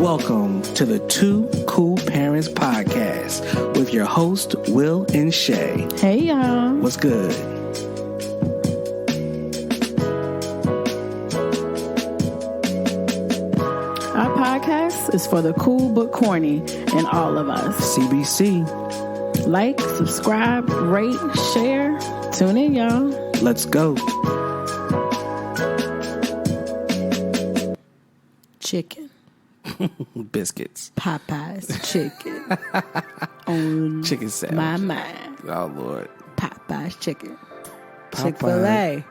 Welcome to the Two Cool Parents Podcast with your host, Will and Shay. Hey, y'all. What's good? Our podcast is for the cool but corny in all of us. CBC. Like, subscribe, rate, share. Tune in, y'all. Let's go. Chicken. Biscuits. Popeye's chicken. On Chicken sandwich. my mind. Oh, Lord. Popeye's chicken. Popeye. Chick-fil-A.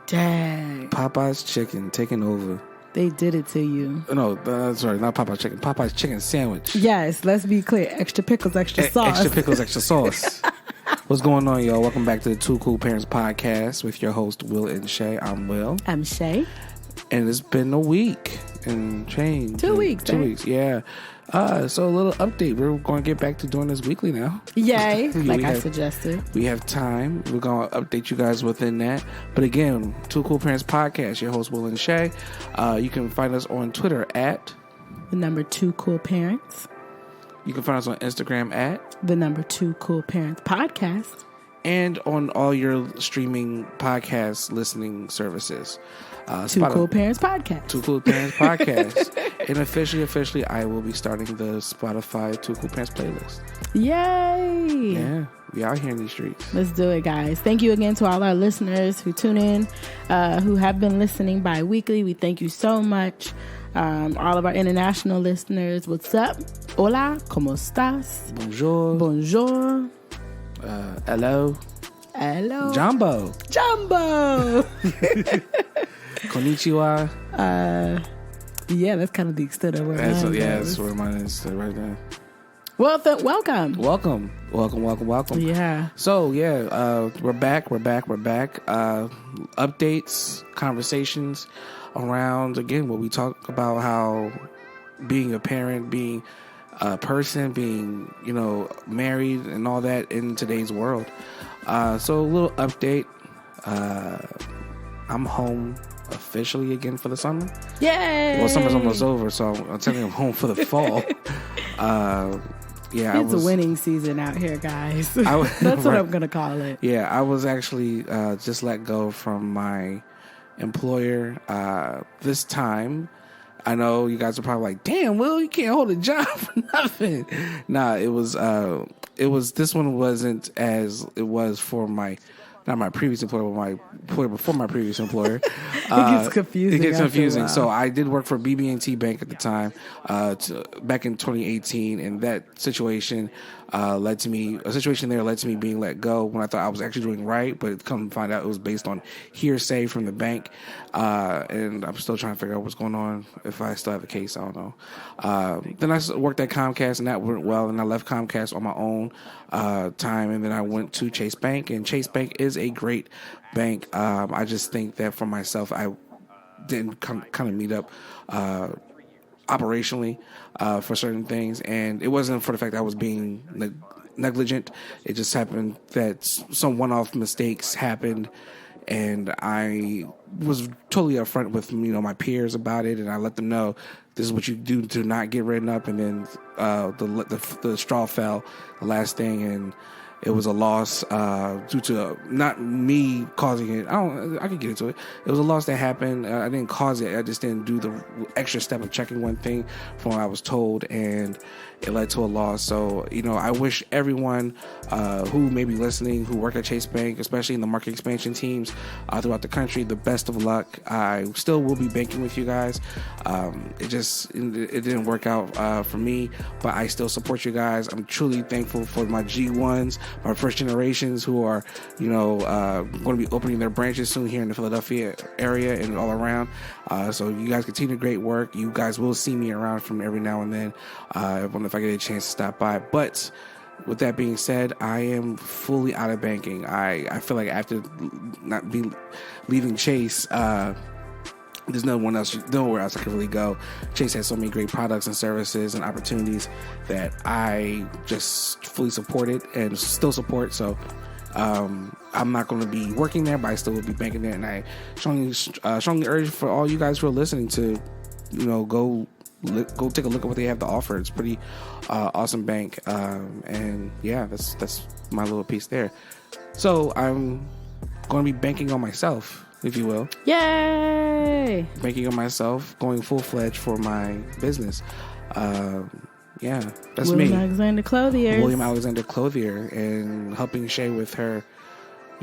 Dang. Popeye's chicken taking over. They did it to you. No, sorry, not Popeye's chicken. Popeye's chicken sandwich. Yes, let's be clear. Extra pickles, extra sauce. Extra pickles, extra sauce. What's going on, y'all? Welcome back to the Two Cool Parents Podcast with your host, Will and Shay. I'm Will. I'm Shay. And it's been a week and change. 2 weeks. 2 weeks, yeah. So a little update. We're going to get back to doing this weekly now. Yay, like I suggested. We have time. We're going to update you guys within that. But again, Two Cool Parents Podcast, your host, Will and Shay. You can find us on Twitter at the number 2 Cool Parents. You can find us on Instagram at the number 2 Cool Parents Podcast. And on all your streaming podcast listening services. Two Cool Parents Podcast. Two Cool Parents Podcast. And officially, I will be starting the Spotify Two Cool Parents playlist. Yay! Yeah, we out here in these streets. Let's do it, guys. Thank you again to all our listeners who tune in, who have been listening bi-weekly. We thank you so much. All of our international listeners, what's up? Hola, ¿cómo estás? Bonjour. Bonjour. Hello. Hello. Jumbo. Konnichiwa. Yeah, that's kind of the extent of where mine that's where mine is right there. Well, welcome. Welcome. Yeah. So, we're back. Updates, conversations around, again, what we talk about, how being a parent, being a person, being, married and all that in today's world. So a little update. I'm home officially again for the summer. Yay! Well, summer's almost over, so I'm telling you, I'm home for the fall. It's a winning season out here, guys. That's right. what I'm gonna call it. Yeah, I was actually just let go from my employer this time. I know you guys are probably like, "Damn, Will, you can't hold a job for nothing." Nah, it was. This one wasn't as it was for not my previous employer, but my employer before my previous employer. It gets confusing. So I did work for BB&T Bank at the time, back in 2018, and that situation led to me being let go when I thought I was actually doing right, but come to find out it was based on hearsay from the bank, and I'm still trying to figure out what's going on, if I still have a case, I don't know. Then I worked at Comcast, and that went well, and I left Comcast on my own time, and then I went to Chase Bank, and Chase Bank is a great bank. I just think that for myself, I didn't kind of meet up operationally for certain things, and it wasn't for the fact that I was being negligent. It just happened that some one-off mistakes happened, and I was totally upfront with my peers about it, and I let them know this is what you do to not get written up. And then the straw fell, the last thing, and it was a loss due to not me causing it. I can get into it. It was a loss that happened. I didn't cause it. I just didn't do the extra step of checking one thing from what I was told, and it led to a loss. So, I wish everyone who may be listening, who work at Chase Bank, especially in the market expansion teams throughout the country, the best of luck. I still will be banking with you guys. It didn't work out for me, but I still support you guys. I'm truly thankful for my G1s, my first generations who are, going to be opening their branches soon here in the Philadelphia area and all around. So you guys continue great work. You guys will see me around from every now and then. If I get a chance to stop by. But with that being said, I am fully out of banking. I feel like after not be leaving Chase, there's nowhere else I can really go. Chase has so many great products and services and opportunities that I just fully supported and still support. So I'm not going to be working there, but I still will be banking there. And I strongly urge for all you guys who are listening to, go go take a look at what they have to offer. It's pretty awesome bank, and yeah, that's my little piece there. So I'm going to be banking on myself, if you will. Yay! Banking on myself, going full-fledged for my business. Yeah, that's William me. Alexander Clothiers. William Alexander Clothier, and helping Shay with her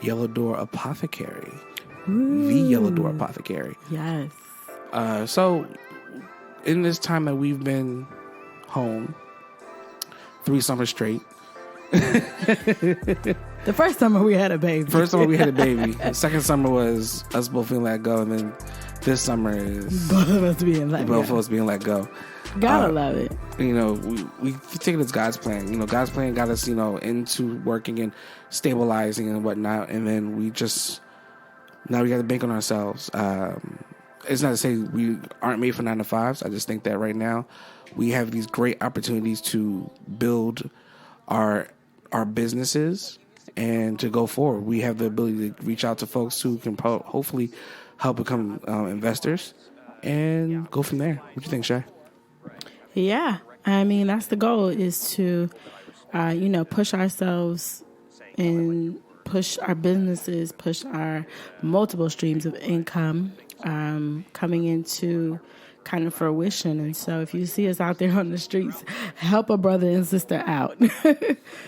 Yellow Door Apothecary. Ooh. The Yellow Door Apothecary. Yes. So, in this time that we've been home, 3 summers straight. The first summer we had a baby. The second summer was us both being let go, and then this summer is both of us being let go. Gotta love it. You know, we take it as God's plan. You know, God's plan got us, into working and stabilizing and whatnot, and then now we got to bank on ourselves. It's not to say we aren't made for 9 to 5s. I just think that right now we have these great opportunities to build our businesses and to go forward. We have the ability to reach out to folks who can hopefully help become investors and go from there. What do you think, Shay? Yeah, I mean, that's the goal, is to, push ourselves and push our businesses, push our multiple streams of income coming into kind of fruition. And so if you see us out there on the streets, help a brother and sister out.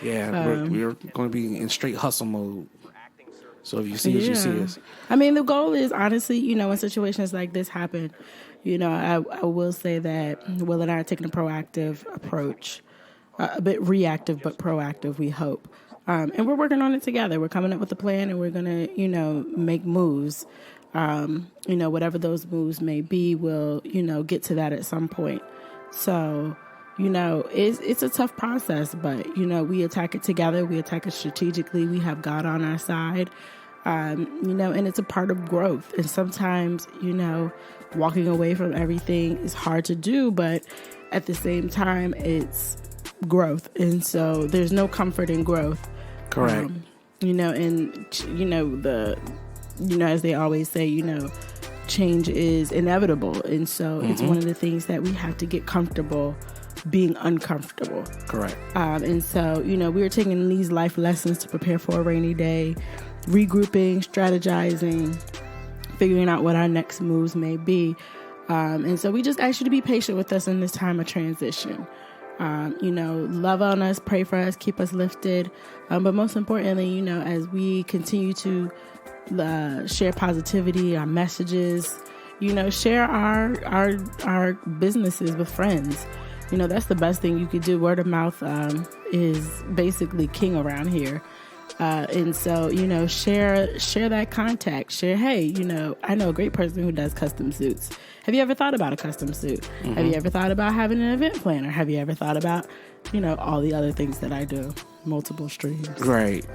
Yeah, we're going to be in straight hustle mode. So if you see us, you see us. I mean, the goal is, honestly, when situations like this happen, I will say that Will and I are taking a proactive approach, a bit reactive but proactive, we hope. And we're working on it together. We're coming up with a plan, and we're going to, make moves. Whatever those moves may be, we'll, get to that at some point. So, it's a tough process, but, we attack it together. We attack it strategically. We have God on our side, and it's a part of growth. And sometimes, walking away from everything is hard to do, but at the same time, it's growth. And so there's no comfort in growth. Correct. As they always say, change is inevitable. And so it's one of the things that we have to get comfortable being uncomfortable. Correct. And so, we are taking these life lessons to prepare for a rainy day, regrouping, strategizing, figuring out what our next moves may be. And so we just ask you to be patient with us in this time of transition. Love on us, pray for us, keep us lifted. But most importantly, as we continue to share positivity, our messages, share our businesses with friends. That's the best thing you could do. Word of mouth is basically king around here. And so, share that contact. Share, hey, I know a great person who does custom suits. Have you ever thought about a custom suit? Mm-hmm. Have you ever thought about having an event planner? Have you ever thought about, all the other things that I do? Multiple streams. Right.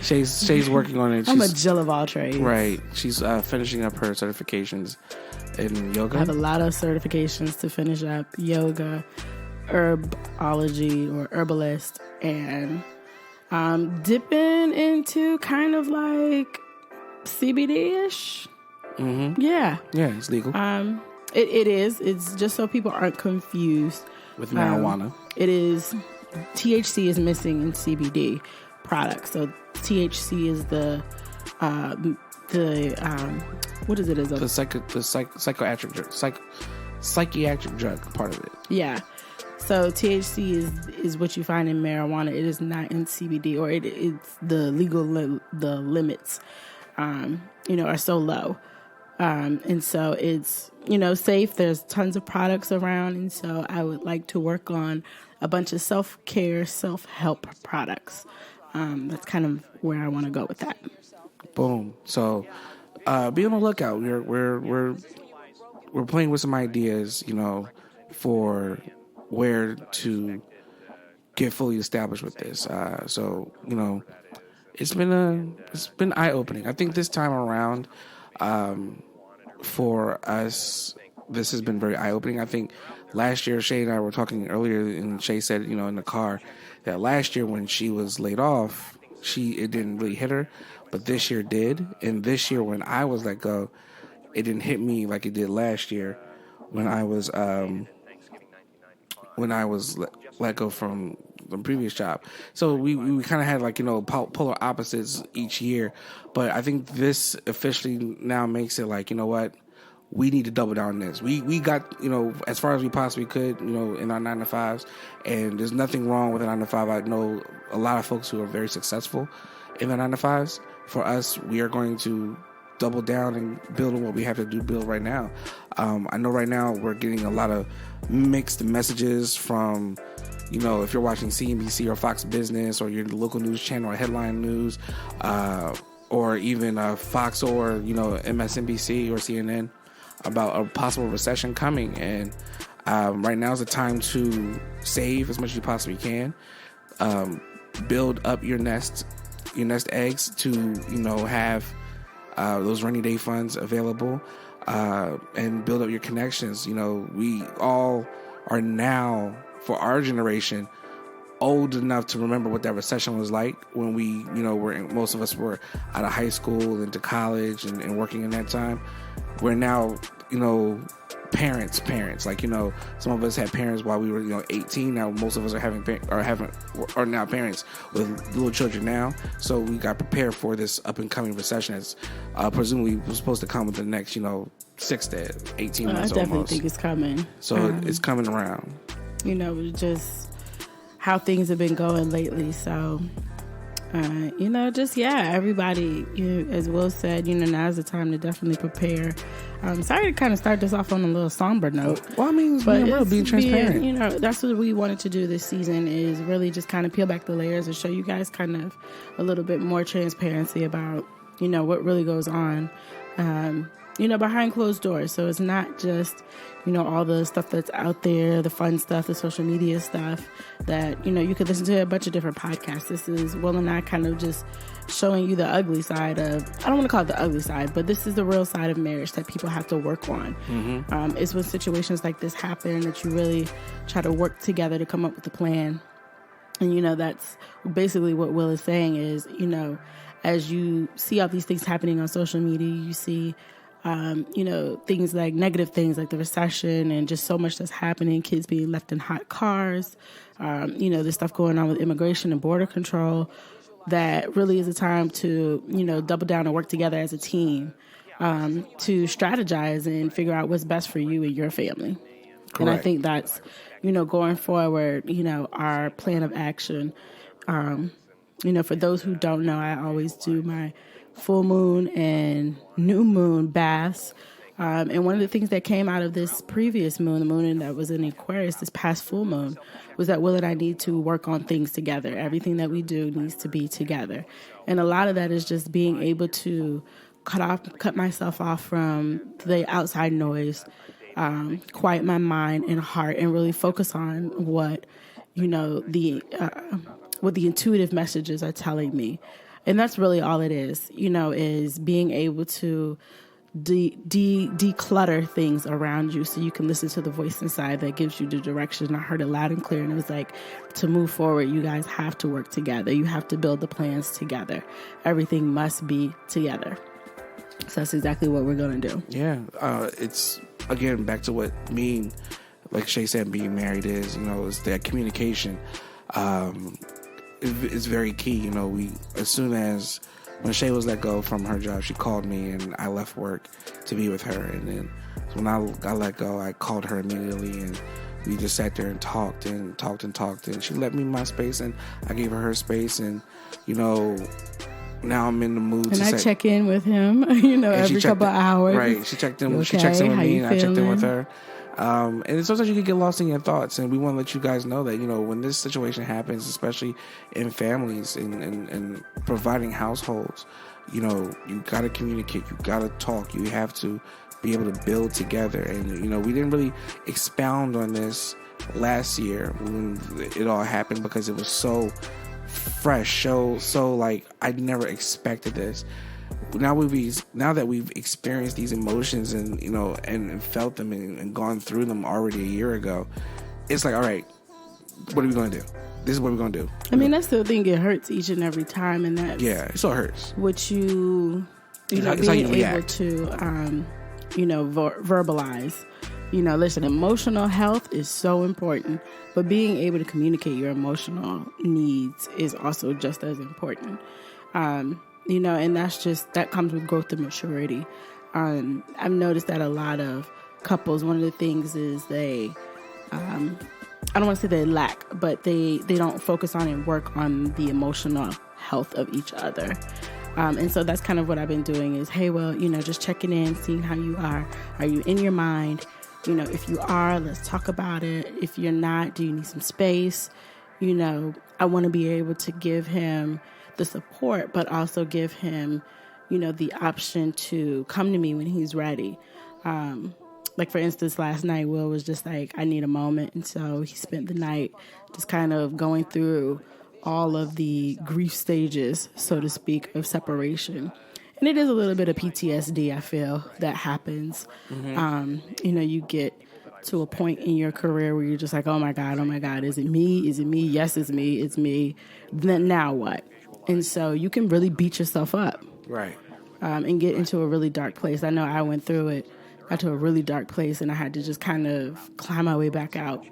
Shay's working on it. I'm a Jill of all trades. Right. She's finishing up her certifications in yoga. I have a lot of certifications to finish up: yoga, herbology or herbalist, and dipping into kind of like CBD-ish. Mm-hmm. Yeah, it's legal. It is. It's just so people aren't confused with marijuana. It is. THC is missing in CBD products. So THC is the what is it? Is the psychiatric drug part of it. Yeah. So THC is what you find in marijuana. It is not in CBD, or it's the legal the limits, are so low, and so it's safe. There's tons of products around, and so I would like to work on a bunch of self-care, self-help products. That's kind of where I want to go with that. Boom. So be on the lookout. We're playing with some ideas, for where to get fully established with this. So it's been eye-opening. I think this time around, for us, this has been very eye-opening. I think last year, Shay and I were talking earlier, and Shay said, in the car, that last year when she was laid off, it didn't really hit her, but this year did. And this year when I was let go, it didn't hit me like it did last year. when I was let go from the previous job. So we kind of had like, polar opposites each year. But I think this officially now makes it like, you know what? We need to double down on this. We got, as far as we possibly could, in our 9-to-5s. And there's nothing wrong with a 9-to-5. I know a lot of folks who are very successful in their 9-to-5s. For us, we are going to double down and build on what we have to build right now. I know right now we're getting a lot of mixed messages from, if you're watching CNBC or Fox Business or your local news channel or Headline News, or even Fox or, MSNBC or CNN, about a possible recession coming. And right now is the time to save as much as you possibly can. Build up your nest eggs to, have those rainy day funds available, and build up your connections. We all are now, for our generation, old enough to remember what that recession was like when we, most of us were out of high school into college and working in that time. We're now, parents. Like, some of us had parents while we were, 18. Now most of us are now parents with little children now. So we got prepared for this up and coming recession that's presumably was supposed to come within the next, 6 to 18 months. I definitely think it's coming. So it's coming around. Just how things have been going lately. So, everybody, as Will said, now's the time to definitely prepare. Sorry to kind of start this off on a little somber note. Well, I mean, being transparent. That's what we wanted to do this season, is really just kind of peel back the layers and show you guys kind of a little bit more transparency about, what really goes on, behind closed doors. So it's not just, all the stuff that's out there, the fun stuff, the social media stuff that, you could listen to a bunch of different podcasts. This is Will and I kind of just showing you the ugly side of, I don't want to call it the ugly side, but this is the real side of marriage that people have to work on. Mm-hmm. It's when situations like this happen that you really try to work together to come up with a plan. And, that's basically what Will is saying is, as you see all these things happening on social media, you see things like negative things like the recession and just so much that's happening, kids being left in hot cars, there's stuff going on with immigration and border control, that really is a time to, double down and work together as a team, to strategize and figure out what's best for you and your family. Correct. And I think that's, going forward, our plan of action. For those who don't know, I always do my full moon and new moon baths. And one of the things that came out of this previous moon, the moon that was in Aquarius, this past full moon, was that Will and I need to work on things together. Everything that we do needs to be together. And a lot of that is just being able to cut myself off from the outside noise, quiet my mind and heart, and really focus on what, what the intuitive messages are telling me. And that's really all it is, is being able to declutter things around you so you can listen to the voice inside that gives you the direction. I heard it loud and clear, and it was like, to move forward, you guys have to work together. You have to build the plans together. Everything must be together. So that's exactly what we're going to do. Yeah. It's, again, back to what like Shay said, being married is, is that communication. It's very key. As soon as when Shay was let go from her job, she called me and I left work to be with her. And then when I got let go, I called her immediately and we just sat there and talked. And she let me my space and I gave her space. And, now I'm in the mood and I check in with him, every couple of hours. Right. She checked in. She checks in with me and I checked in with her. And sometimes you can get lost in your thoughts, and we want to let you guys know that, when this situation happens, especially in families and providing households, you got to communicate, you got to talk, you have to be able to build together. And, we didn't really expound on this last year when it all happened because it was so fresh, so like I never expected this. Now that we've experienced these emotions and and felt them and gone through them already a year ago, it's like, all right, what are we going to do? This is what we're going to do. I mean, that's the thing. It hurts each and every time, and that it still hurts. What you being able to verbalize Listen, emotional health is so important, but being able to communicate your emotional needs is also just as important. And that comes with growth and maturity. I've noticed that a lot of couples, one of the things is they, I don't want to say they lack, but they don't focus on and work on the emotional health of each other. And so that's kind of what I've been doing is, hey, well, just checking in, seeing how you are. Are you in your mind? If you are, let's talk about it. If you're not, do you need some space? I want to be able to give him the support, but also give him, the option to come to me when he's ready. Like, for instance, last night, Will was just like, I need a moment. And so he spent the night just kind of going through all of the grief stages, so to speak, of separation. And it is a little bit of PTSD, I feel, that happens. Mm-hmm. You get to a point in your career where you're just like, oh my God, is it me? Is it me? Yes, it's me. Then now what? And so you can really beat yourself up. Right. And get into a really dark place. I know I went through it, got to a really dark place, and I had to just kind of climb my way back out.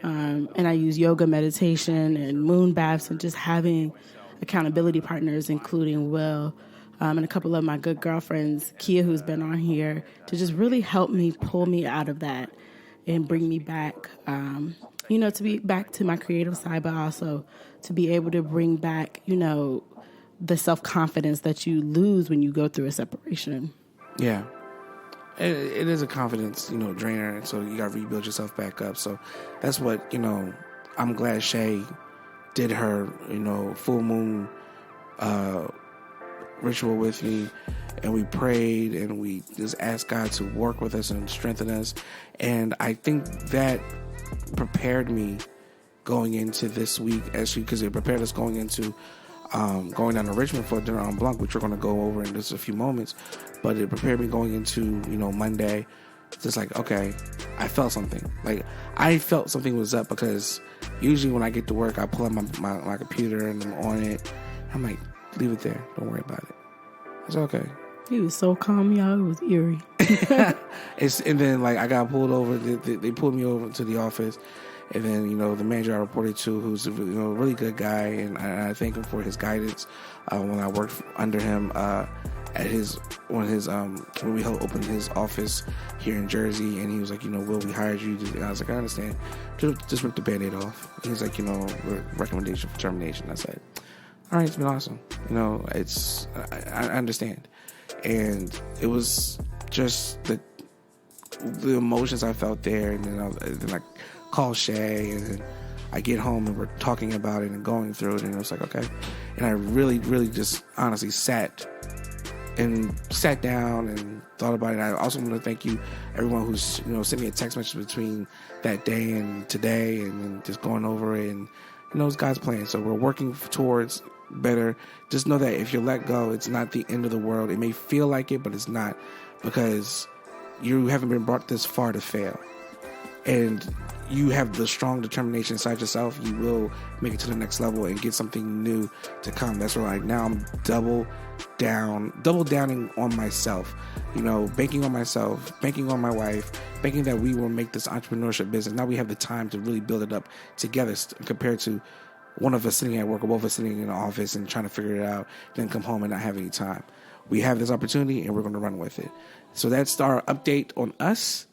And I use yoga, meditation, and moon baths, and just having accountability partners, including Will, and a couple of my good girlfriends, Kia, who's been on here, to just really help me pull me out of that and bring me back, to be back to my creative side, but also to be able to bring back, the self-confidence that you lose when you go through a separation. Yeah. It is a confidence, drainer, and so you got to rebuild yourself back up. So that's what, I'm glad Shay did her, full moon ritual with me, and we prayed and we just asked God to work with us and strengthen us. And I think that prepared me going into this week, because it prepared us going into going down to Richmond for Dinner en Blanc, which we're going to go over in just a few moments. But it prepared me going into, Monday. Just like, okay, I felt something. Like, I felt something was up, because usually when I get to work, I pull up my computer and I'm on it. I'm like, leave it there. Don't worry about it. It's okay. He was so calm, y'all. It was eerie. And then, like, I got pulled over. They pulled me over to the office. And then, the manager I reported to, who's a really good guy, and I thank him for his guidance when I worked under him at when we opened his office here in Jersey. And he was like, Will, we hired you. And I was like, I understand. Just rip the Band-Aid off. He was like, recommendation for termination. I said, all right, it's been awesome. I understand. And it was just the emotions I felt there. And then I call Shay, and then I get home and we're talking about it and going through it, and it was like, okay. And I really, really just honestly sat down and thought about it. I also want to thank you, everyone who's sent me a text message between that day and today, and just going over it, and it's God's plan. So we're working towards better. Just know that if you let go, it's not the end of the world. It may feel like it, but it's not, because you haven't been brought this far to fail. And you have the strong determination inside yourself. You will make it to the next level and get something new to come. That's why now I'm double downing on myself, banking on myself, banking on my wife, banking that we will make this entrepreneurship business. Now we have the time to really build it up together, compared to one of us sitting at work or both of us sitting in the office and trying to figure it out, then come home and not have any time. We have this opportunity and we're going to run with it. So that's our update on us.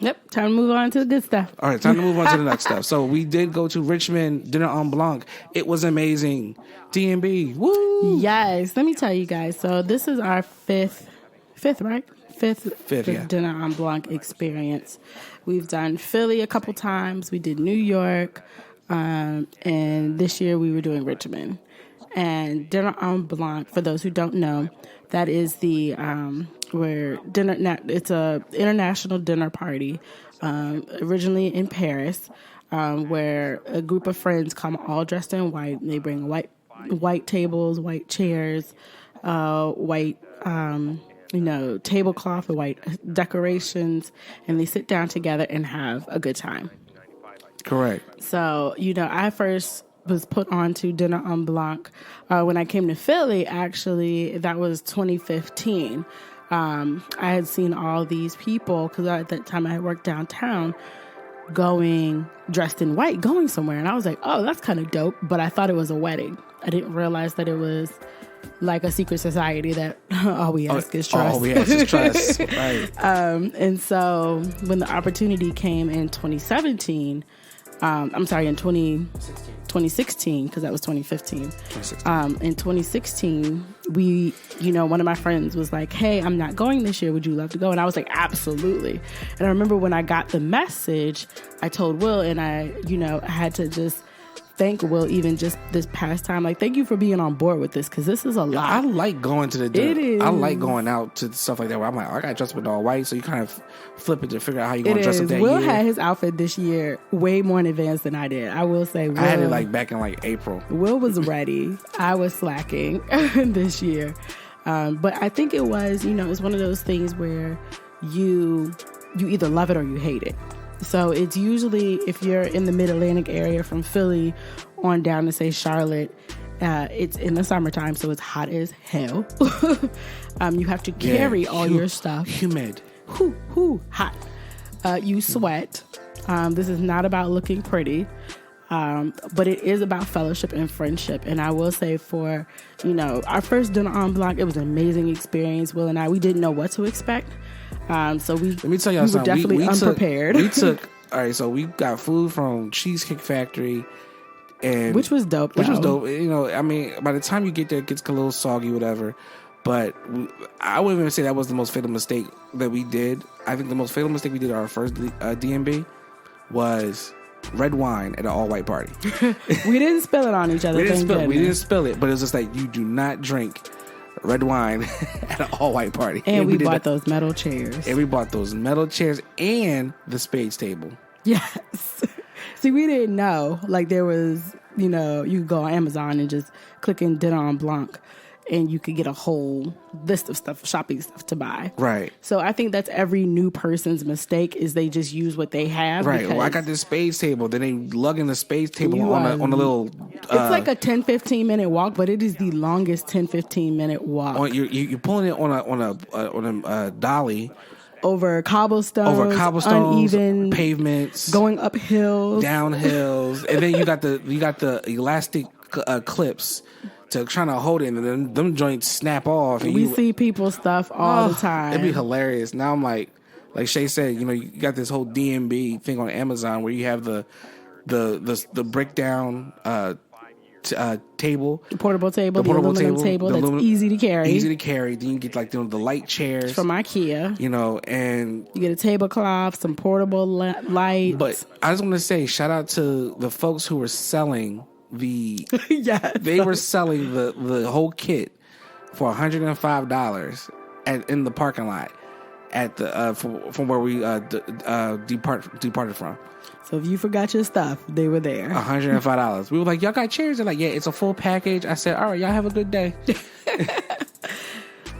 Yep, time to move on to the good stuff. All right, time to move on to the next stuff. So we did go to Richmond Dinner en Blanc. It was amazing. D&B, woo! Yes, let me tell you guys. So this is our fifth, right? Fifth yeah. Dinner en Blanc experience. We've done Philly a couple times. We did New York, and this year we were doing Richmond. And Dinner en Blanc, for those who don't know, that is the it's a international dinner party, originally in Paris, where a group of friends come all dressed in white. They bring white tables, white chairs, white tablecloth with white decorations, and they sit down together and have a good time. Correct. So, I first was put on to Dinner en Blanc when I came to Philly. Actually, that was 2015. I had seen all these people, because at that time I had worked downtown, going dressed in white, going somewhere. And I was like, oh, that's kind of dope. But I thought it was a wedding. I didn't realize that it was like a secret society that all we ask is trust. All we ask is trust. Right. And so when the opportunity came in 2017, I'm sorry, in 2016, because that was 2015. In 2016, one of my friends was like, hey, I'm not going this year. Would you love to go? And I was like, absolutely. And I remember when I got the message, I told Will, and I had to just thank Will even just this past time. Like, thank you for being on board with this, because this is a lot. I like going to the It is. I like going out to stuff like that where I'm like, I got to dress up in all white, so you kind of flip it to figure out how you're going to dress up that Will year. had his outfit this year way more in advance than I did. I will say, Will, I had it like back in like April. Will was ready. I was slacking this year. But I think it was, it's one of those things where you either love it or you hate it. So it's usually, if you're in the mid-Atlantic area from Philly on down to, say, Charlotte, it's in the summertime, so it's hot as hell. You have to carry all your stuff. Humid. Hot. You sweat. This is not about looking pretty. But it is about fellowship and friendship. And I will say, for, our first dinner en blanc, it was an amazing experience. Will and I, we didn't know what to expect. So let me tell y'all something. Were definitely unprepared. All right, so we got food from Cheesecake Factory, and which was dope. By the time you get there, it gets a little soggy, whatever. But I wouldn't even say that was the most fatal mistake that we did. I think the most fatal mistake we did at our first DMB was red wine at an all-white party. We didn't spill it on each other. We didn't spill it, but it's just like, you do not drink red wine at an all-white party. And we bought those metal chairs. And we bought those metal chairs and the spades table. Yes. See, we didn't know. Like, there was, you could go on Amazon and just click in dinner en blanc, and you could get a whole list of stuff, shopping stuff to buy. Right. So I think that's every new person's mistake, is they just use what they have. Right. Well, I got this spades table. Then they lug in the spades table on a little... it's like a 10-15 minute walk, but it is the longest 10-15 minute walk. You're pulling it on a dolly. Over cobblestones, uneven pavements, going up hills, down hills, and then you got the elastic clips to trying to hold it, and then them joints snap off. And we see people stuff all the time. It'd be hilarious. Now I'm like Shay said, you got this whole DMB thing on Amazon where you have the brick down table, the portable table, the aluminum table that's easy to carry. Then you get like the light chairs from IKEA, and you get a tablecloth, some portable lights. But I just want to say, shout out to the folks who were selling the yes. They were selling the whole kit for $105 in the parking lot at the from where we departed from. So if you forgot your stuff, they were there. $105. We were like, y'all got chairs? They're like, yeah, it's a full package. I said, all right, y'all have a good day.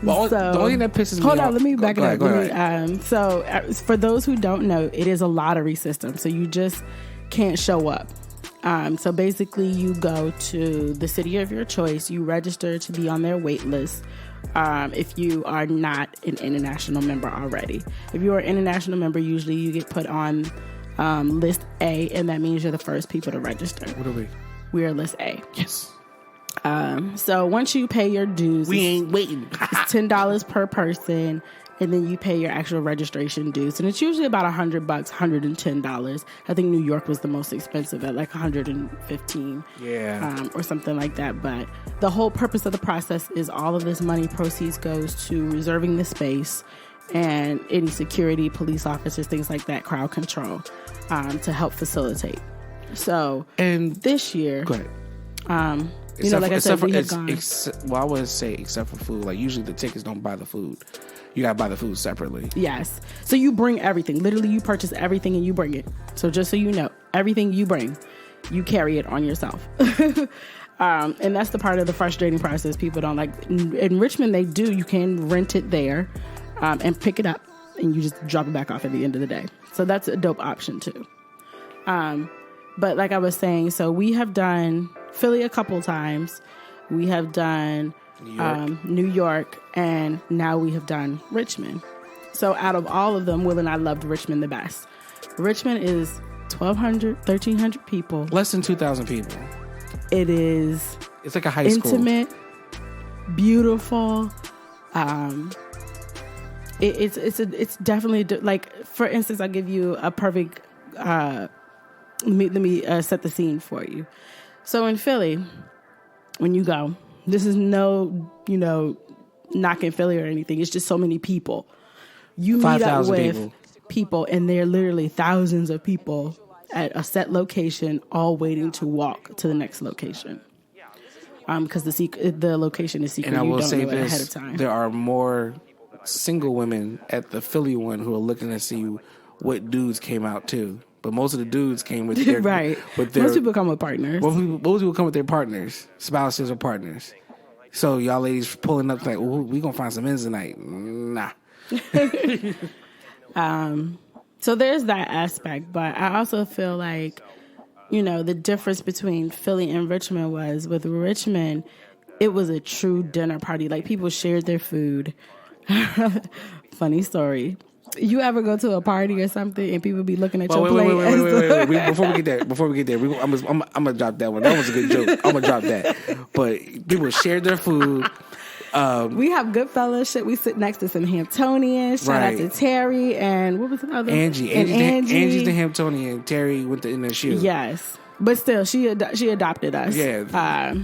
The only thing that pisses me off... Hold on, let me back it up. Go ahead. So for those who don't know, it is a lottery system. So you just can't show up. So basically, you go to the city of your choice. You register to be on their wait list. If you are not an international member already. If you are an international member, usually you get put on list A, and that means you're the first people to register. What are we? We are list A. Yes. So once you pay your dues, we ain't waiting. It's $10 per person, and then you pay your actual registration dues, and it's usually about $100, $110. I think New York was the most expensive at like $115, or something like that. But the whole purpose of the process is all of this money proceeds goes to reserving the space and any security, police officers, things like that, crowd control, to help facilitate. So, and this year, go ahead. Like I said, we have gone. I wouldn't say except for food. Like, usually the tickets don't buy the food. You gotta buy the food separately. Yes. So you bring everything. Literally, you purchase everything and you bring it. So just so you know, everything you bring, you carry it on yourself. And that's the part of the frustrating process people don't like. In Richmond, they do. You can rent it there. And pick it up, and you just drop it back off at the end of the day. So that's a dope option too. But like I was saying, so we have done Philly a couple times. We have done New York, and now we have done Richmond. So out of all of them, Will and I loved Richmond the best. Richmond is 1,200, 1,300 people. Less than 2,000 people. It is... It's like a high school. Intimate, beautiful. It's definitely like, for instance, I'll give you a perfect. Let me set the scene for you. So in Philly, when you go, this is no knocking Philly or anything. It's just so many people. You meet up with people, and there are literally thousands of people at a set location, all waiting to walk to the next location. Because the location is secret. And I will say this: this, ahead of time. There are more single women at the Philly one who are looking to see what dudes came out too. But most of the dudes came with their right. With their, most people come with partners. Most people come with their partners, spouses or partners. So y'all ladies pulling up like, we gonna find some ends tonight. Nah. So there's that aspect, but I also feel like, the difference between Philly and Richmond was, with Richmond, it was a true dinner party. Like, people shared their food. Funny story. You ever go to a party or something and people be looking at your plate? Wait. Before we get there, I'm gonna drop that one. That was a good joke. I'm gonna drop that. But people shared their food. We have good fellowship. We sit next to some Hamptonians. Shout out to Terry and what was the other? Angie. Angie's the Hamptonian. Terry went in the shoe. Yes, but still, she adopted us. Yeah.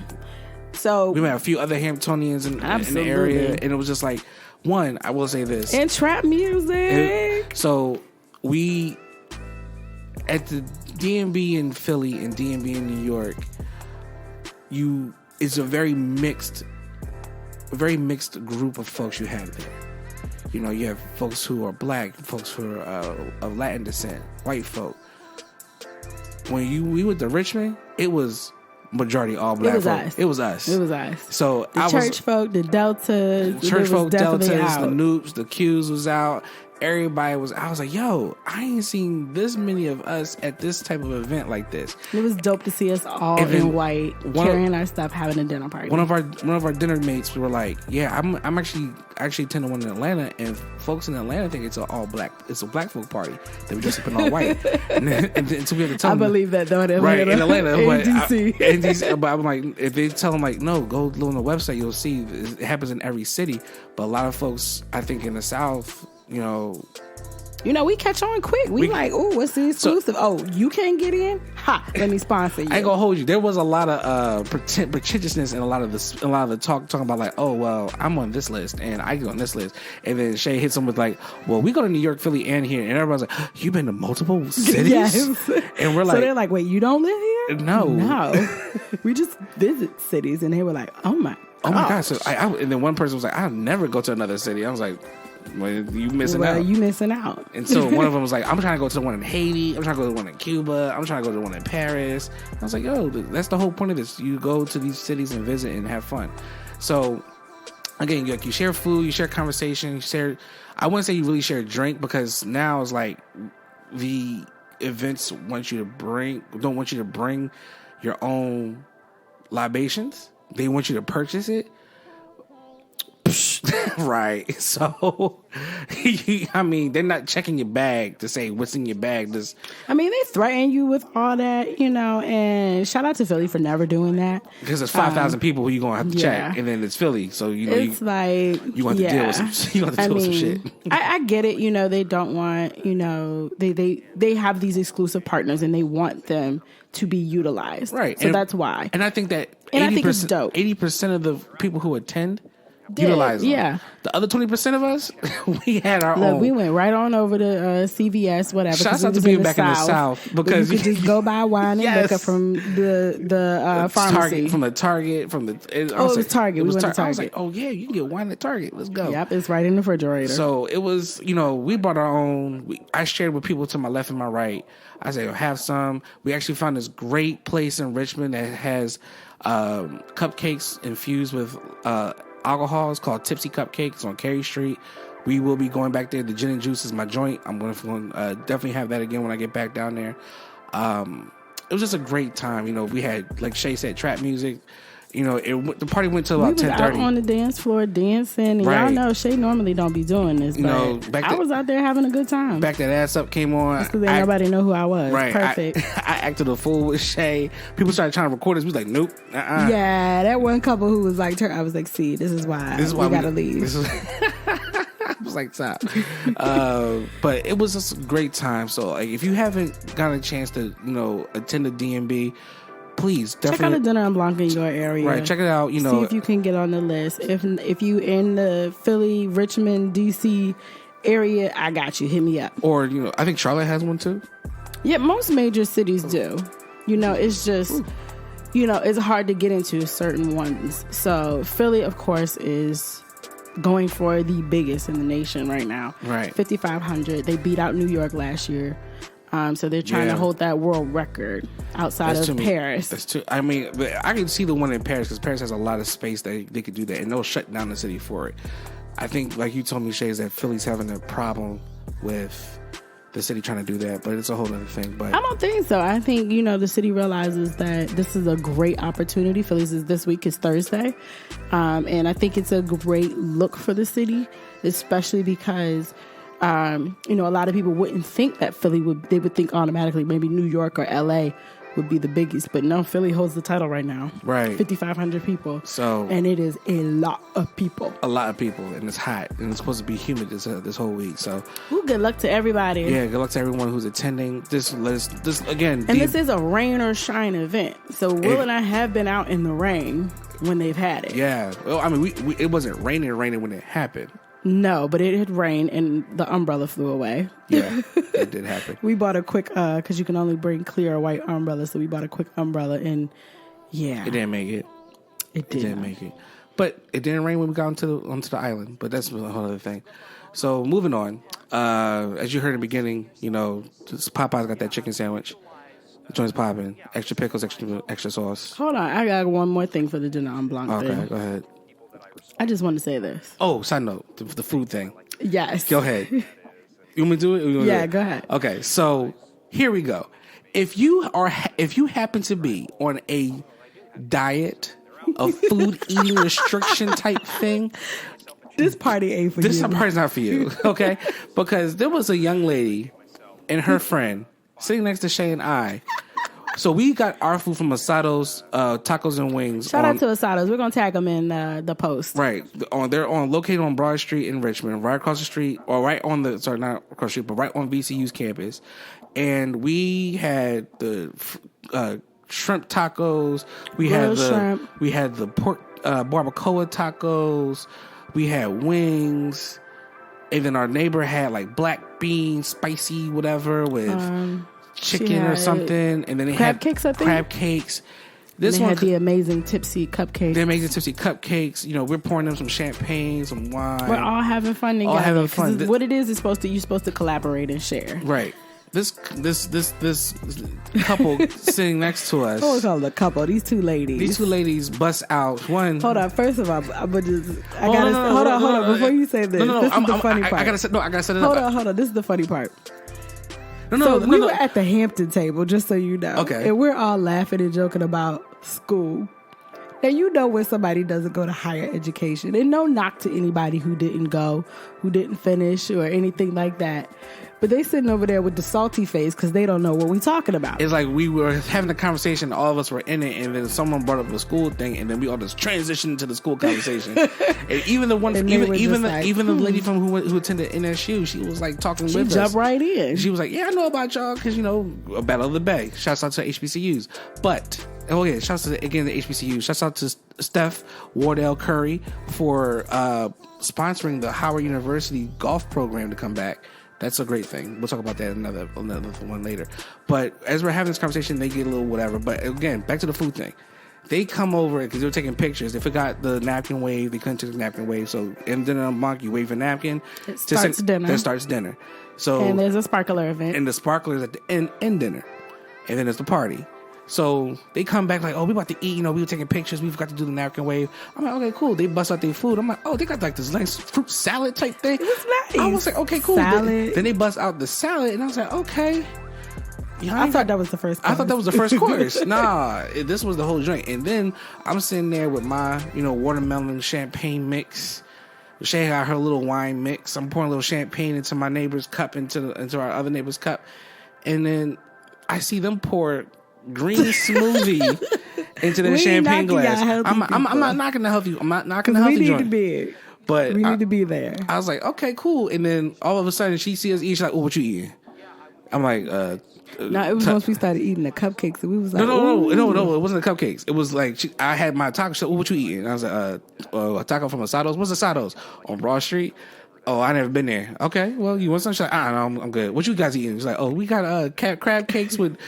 So we met a few other Hamptonians in the area, and it was just like, one, I will say this, and trap music. So we at the DMB in Philly and DMB in New York, it's a very mixed group of folks you have there. You have folks who are black, folks who are of Latin descent, white folk. When we went to Richmond, it was majority all black folk. It was us. So the church folk, the Deltas, the Noops, the Qs was out. Everybody was. I was like, yo, I ain't seen this many of us at this type of event like this. It was dope to see us all in white, carrying our stuff, having a dinner party. One of our dinner mates, we were like, yeah, I'm actually attending one in Atlanta, and folks in Atlanta think it's a black folk party. They were dressed up in all white, and so we had to tell them. I believe that though in Atlanta, right in Atlanta, in DC. But I'm like, if they tell them like, no, go look on the website, you'll see it happens in every city. But a lot of folks, I think in the South, we catch on quick. We like, oh, what's the exclusive? You can't get in? Ha! Let me sponsor you. I ain't gonna hold you. There was a lot of pretentiousness in a lot of the talking about like, oh well, I'm on this list and I get on this list, and then Shay hits them with like, well, we go to New York, Philly, and here, and everybody's like, you've been to multiple cities, yes. And we're like, so they're like, wait, you don't live here? No, we just visit cities, and they were like, oh my god. So and then one person was like, I'll never go to another city. I was like, well, you missing out. And so one of them was like, I'm trying to go to the one in Haiti. I'm trying to go to the one in Cuba. I'm trying to go to the one in Paris. I was like, yo, that's the whole point of this. You go to these cities and visit and have fun. So again, you share food, you share conversation, I wouldn't say you really share drink, because now it's like the events don't want you to bring your own libations. They want you to purchase it. Right. So, I mean, they're not checking your bag to say what's in your bag. They threaten you with all that, and shout out to Philly for never doing that. Because there's 5,000 people who you're going to have to check, and then it's Philly. So, it's like, you want to deal with some shit. I get it. They don't want, they have these exclusive partners and they want them to be utilized. Right. So that's why. And I think that 80%, I think it's dope. 80% of the people who attend utilize them. Yeah. The other 20% of us, we had our own. We went right on over to CVS, whatever. Shouts out to people back in the South, because you could just go buy wine and liquor from the pharmacy, from the Target, it was Target. We went to Target. I was like, oh yeah, you can get wine at Target. Let's go. Yep, it's right in the refrigerator. So it was, we bought our own. I shared with people to my left and my right. I said, have some. We actually found this great place in Richmond that has cupcakes infused with alcohol. Is called Tipsy Cupcakes on Carey Street. We will be going back there. The gin and juice is my joint. I'm going to definitely have that again when I get back down there. It was just a great time. We had, like Shay said, trap music. the party went to We about was out 10:30. on the dance floor dancing, and y'all Right. know Shay normally don't be doing this, but back I was out there having a good time. Back that ass up came on. Because nobody know who I was. Right. Perfect. I acted a fool with Shay. People started trying to record us. We was like, nope. Yeah, that one couple who was like, I was like, see, this is why we gotta leave. I was like, stop. But it was just a great time. So like, if you haven't gotten a chance to, attend the DMB, please definitely check out a dinner en blanc in your area. Right, check it out. See if you can get on the list. If you in the Philly, Richmond, DC area, I got you. Hit me up. Or I think Charlotte has one too. Yeah, most major cities do. It's just it's hard to get into certain ones. So Philly, of course, is going for the biggest in the nation right now. Right, 5,500. They beat out New York last year. So they're trying to hold that world record outside of Paris. That's too. I mean, I can see the one in Paris because Paris has a lot of space that they could do that, and they'll shut down the city for it. I think, like you told me, Shay, is that Philly's having a problem with the city trying to do that, but it's a whole other thing. But I don't think so. I think the city realizes that this is a great opportunity. Philly's this week is Thursday, and I think it's a great look for the city, especially because. A lot of people wouldn't think that Philly they would think automatically maybe New York or LA would be the biggies, but no, Philly holds the title right now. Right. 5,500 people. So, and it is a lot of people. A lot of people, and it's hot, and it's supposed to be humid this whole week. So, good luck to everybody. Yeah, good luck to everyone who's attending. This again, and this is a rain or shine event. So Will and I have been out in the rain when they've had it. Yeah, well, I mean, it wasn't raining when it happened. No, but it had rained and the umbrella flew away. Yeah, it did happen. We bought a quick, because you can only bring clear or white umbrellas, so we bought a quick umbrella, and yeah. It didn't make it. It didn't make it. But it didn't rain when we got onto the island, but that's a whole other thing. So moving on, as you heard in the beginning, Popeye's got that chicken sandwich. The joint's popping. Extra pickles, extra sauce. Hold on, I got one more thing for the dinner en blanc thing. Okay, go ahead. I just want to say this. Oh, side note, the food thing. Yes. Go ahead. You want me to do it? Yeah, go ahead. Okay, so here we go. If you happen to be on a diet, a food eating restriction type thing, this party ain't for you. This party's not for you, okay? Because there was a young lady and her friend sitting next to Shay and I. So we got our food from Asado's Tacos and Wings. Shout out to Asado's. We're gonna tag them in the post. Right. They're located on Broad Street in Richmond, right across the street, or right on not across the street, but right on VCU's campus. And we had the shrimp tacos. We had the pork barbacoa tacos. We had wings. And then our neighbor had like black bean, spicy whatever with chicken or something, and then they had cakes, I think. Crab cakes. This one had the amazing tipsy cupcakes. The amazing tipsy cupcakes. We're pouring them some champagne, some wine. We're all having fun together. All having fun. What it is you're supposed to collaborate and share. Right. This couple sitting next to us. Oh, it's called a couple. These two ladies bust out one. Hold on. First of all, hold on. Before you say this, this is the funny part. I gotta set it up. Hold on. This is the funny part. We were at the Hampton table, just so you know. Okay. And we're all laughing and joking about school. And when somebody doesn't go to higher education, and no knock to anybody who didn't finish or anything like that. But they sitting over there with the salty face because they don't know what we talking about. It's like we were having a conversation, all of us were in it, and then someone brought up the school thing, and then we all just transitioned to the school conversation. And even the one, even the lady from who attended NSU, she was like talking with us. She jumped right in. She was like, "Yeah, I know about y'all because a Battle of the Bay." Shouts out to HBCUs, but shouts out again to HBCUs. Shouts out to Steph Wardell Curry for sponsoring the Howard University golf program to come back. That's a great thing. We'll talk about that another one later. But as we're having this conversation, they get a little whatever. But again, back to the food thing. They come over because they were taking pictures. They forgot the napkin wave. They couldn't take the napkin wave. So in dinner en blanc, you wave a napkin. It starts dinner. That starts dinner. So and there's a sparkler event. And the sparkler is at the end dinner. And then there's the party. So they come back like, oh, we about to eat. We were taking pictures. We forgot to do the napkin wave. I'm like, okay, cool. They bust out their food. I'm like, oh, they got like this nice fruit salad type thing. It was nice. I was like, okay, cool. Salad. Then they bust out the salad, and I was like, okay. I thought that was the first course. I thought that was the first course. Nah, this was the whole joint. And then I'm sitting there with my, watermelon champagne mix. Shay got her little wine mix. I'm pouring a little champagne into my neighbor's cup, into our other neighbor's cup. And then I see them pour green smoothie into their champagne glass. I'm not knocking the healthy. I'm not knocking the healthy joint. We need to be. But we need to be there. I was like, okay, cool. And then all of a sudden she sees us eat. She's like, oh, what you eating? I'm like, no, it was once we started eating the cupcakes and we was like, no, it wasn't the cupcakes. It was like I had my taco. She said, what you eating? And I was like, a taco from Asados. What's Asados? On Broad Street. Oh, I never been there. Okay, well, you want some? She's like, no, I'm good. What you guys eating? She's like, oh, we got crab cakes with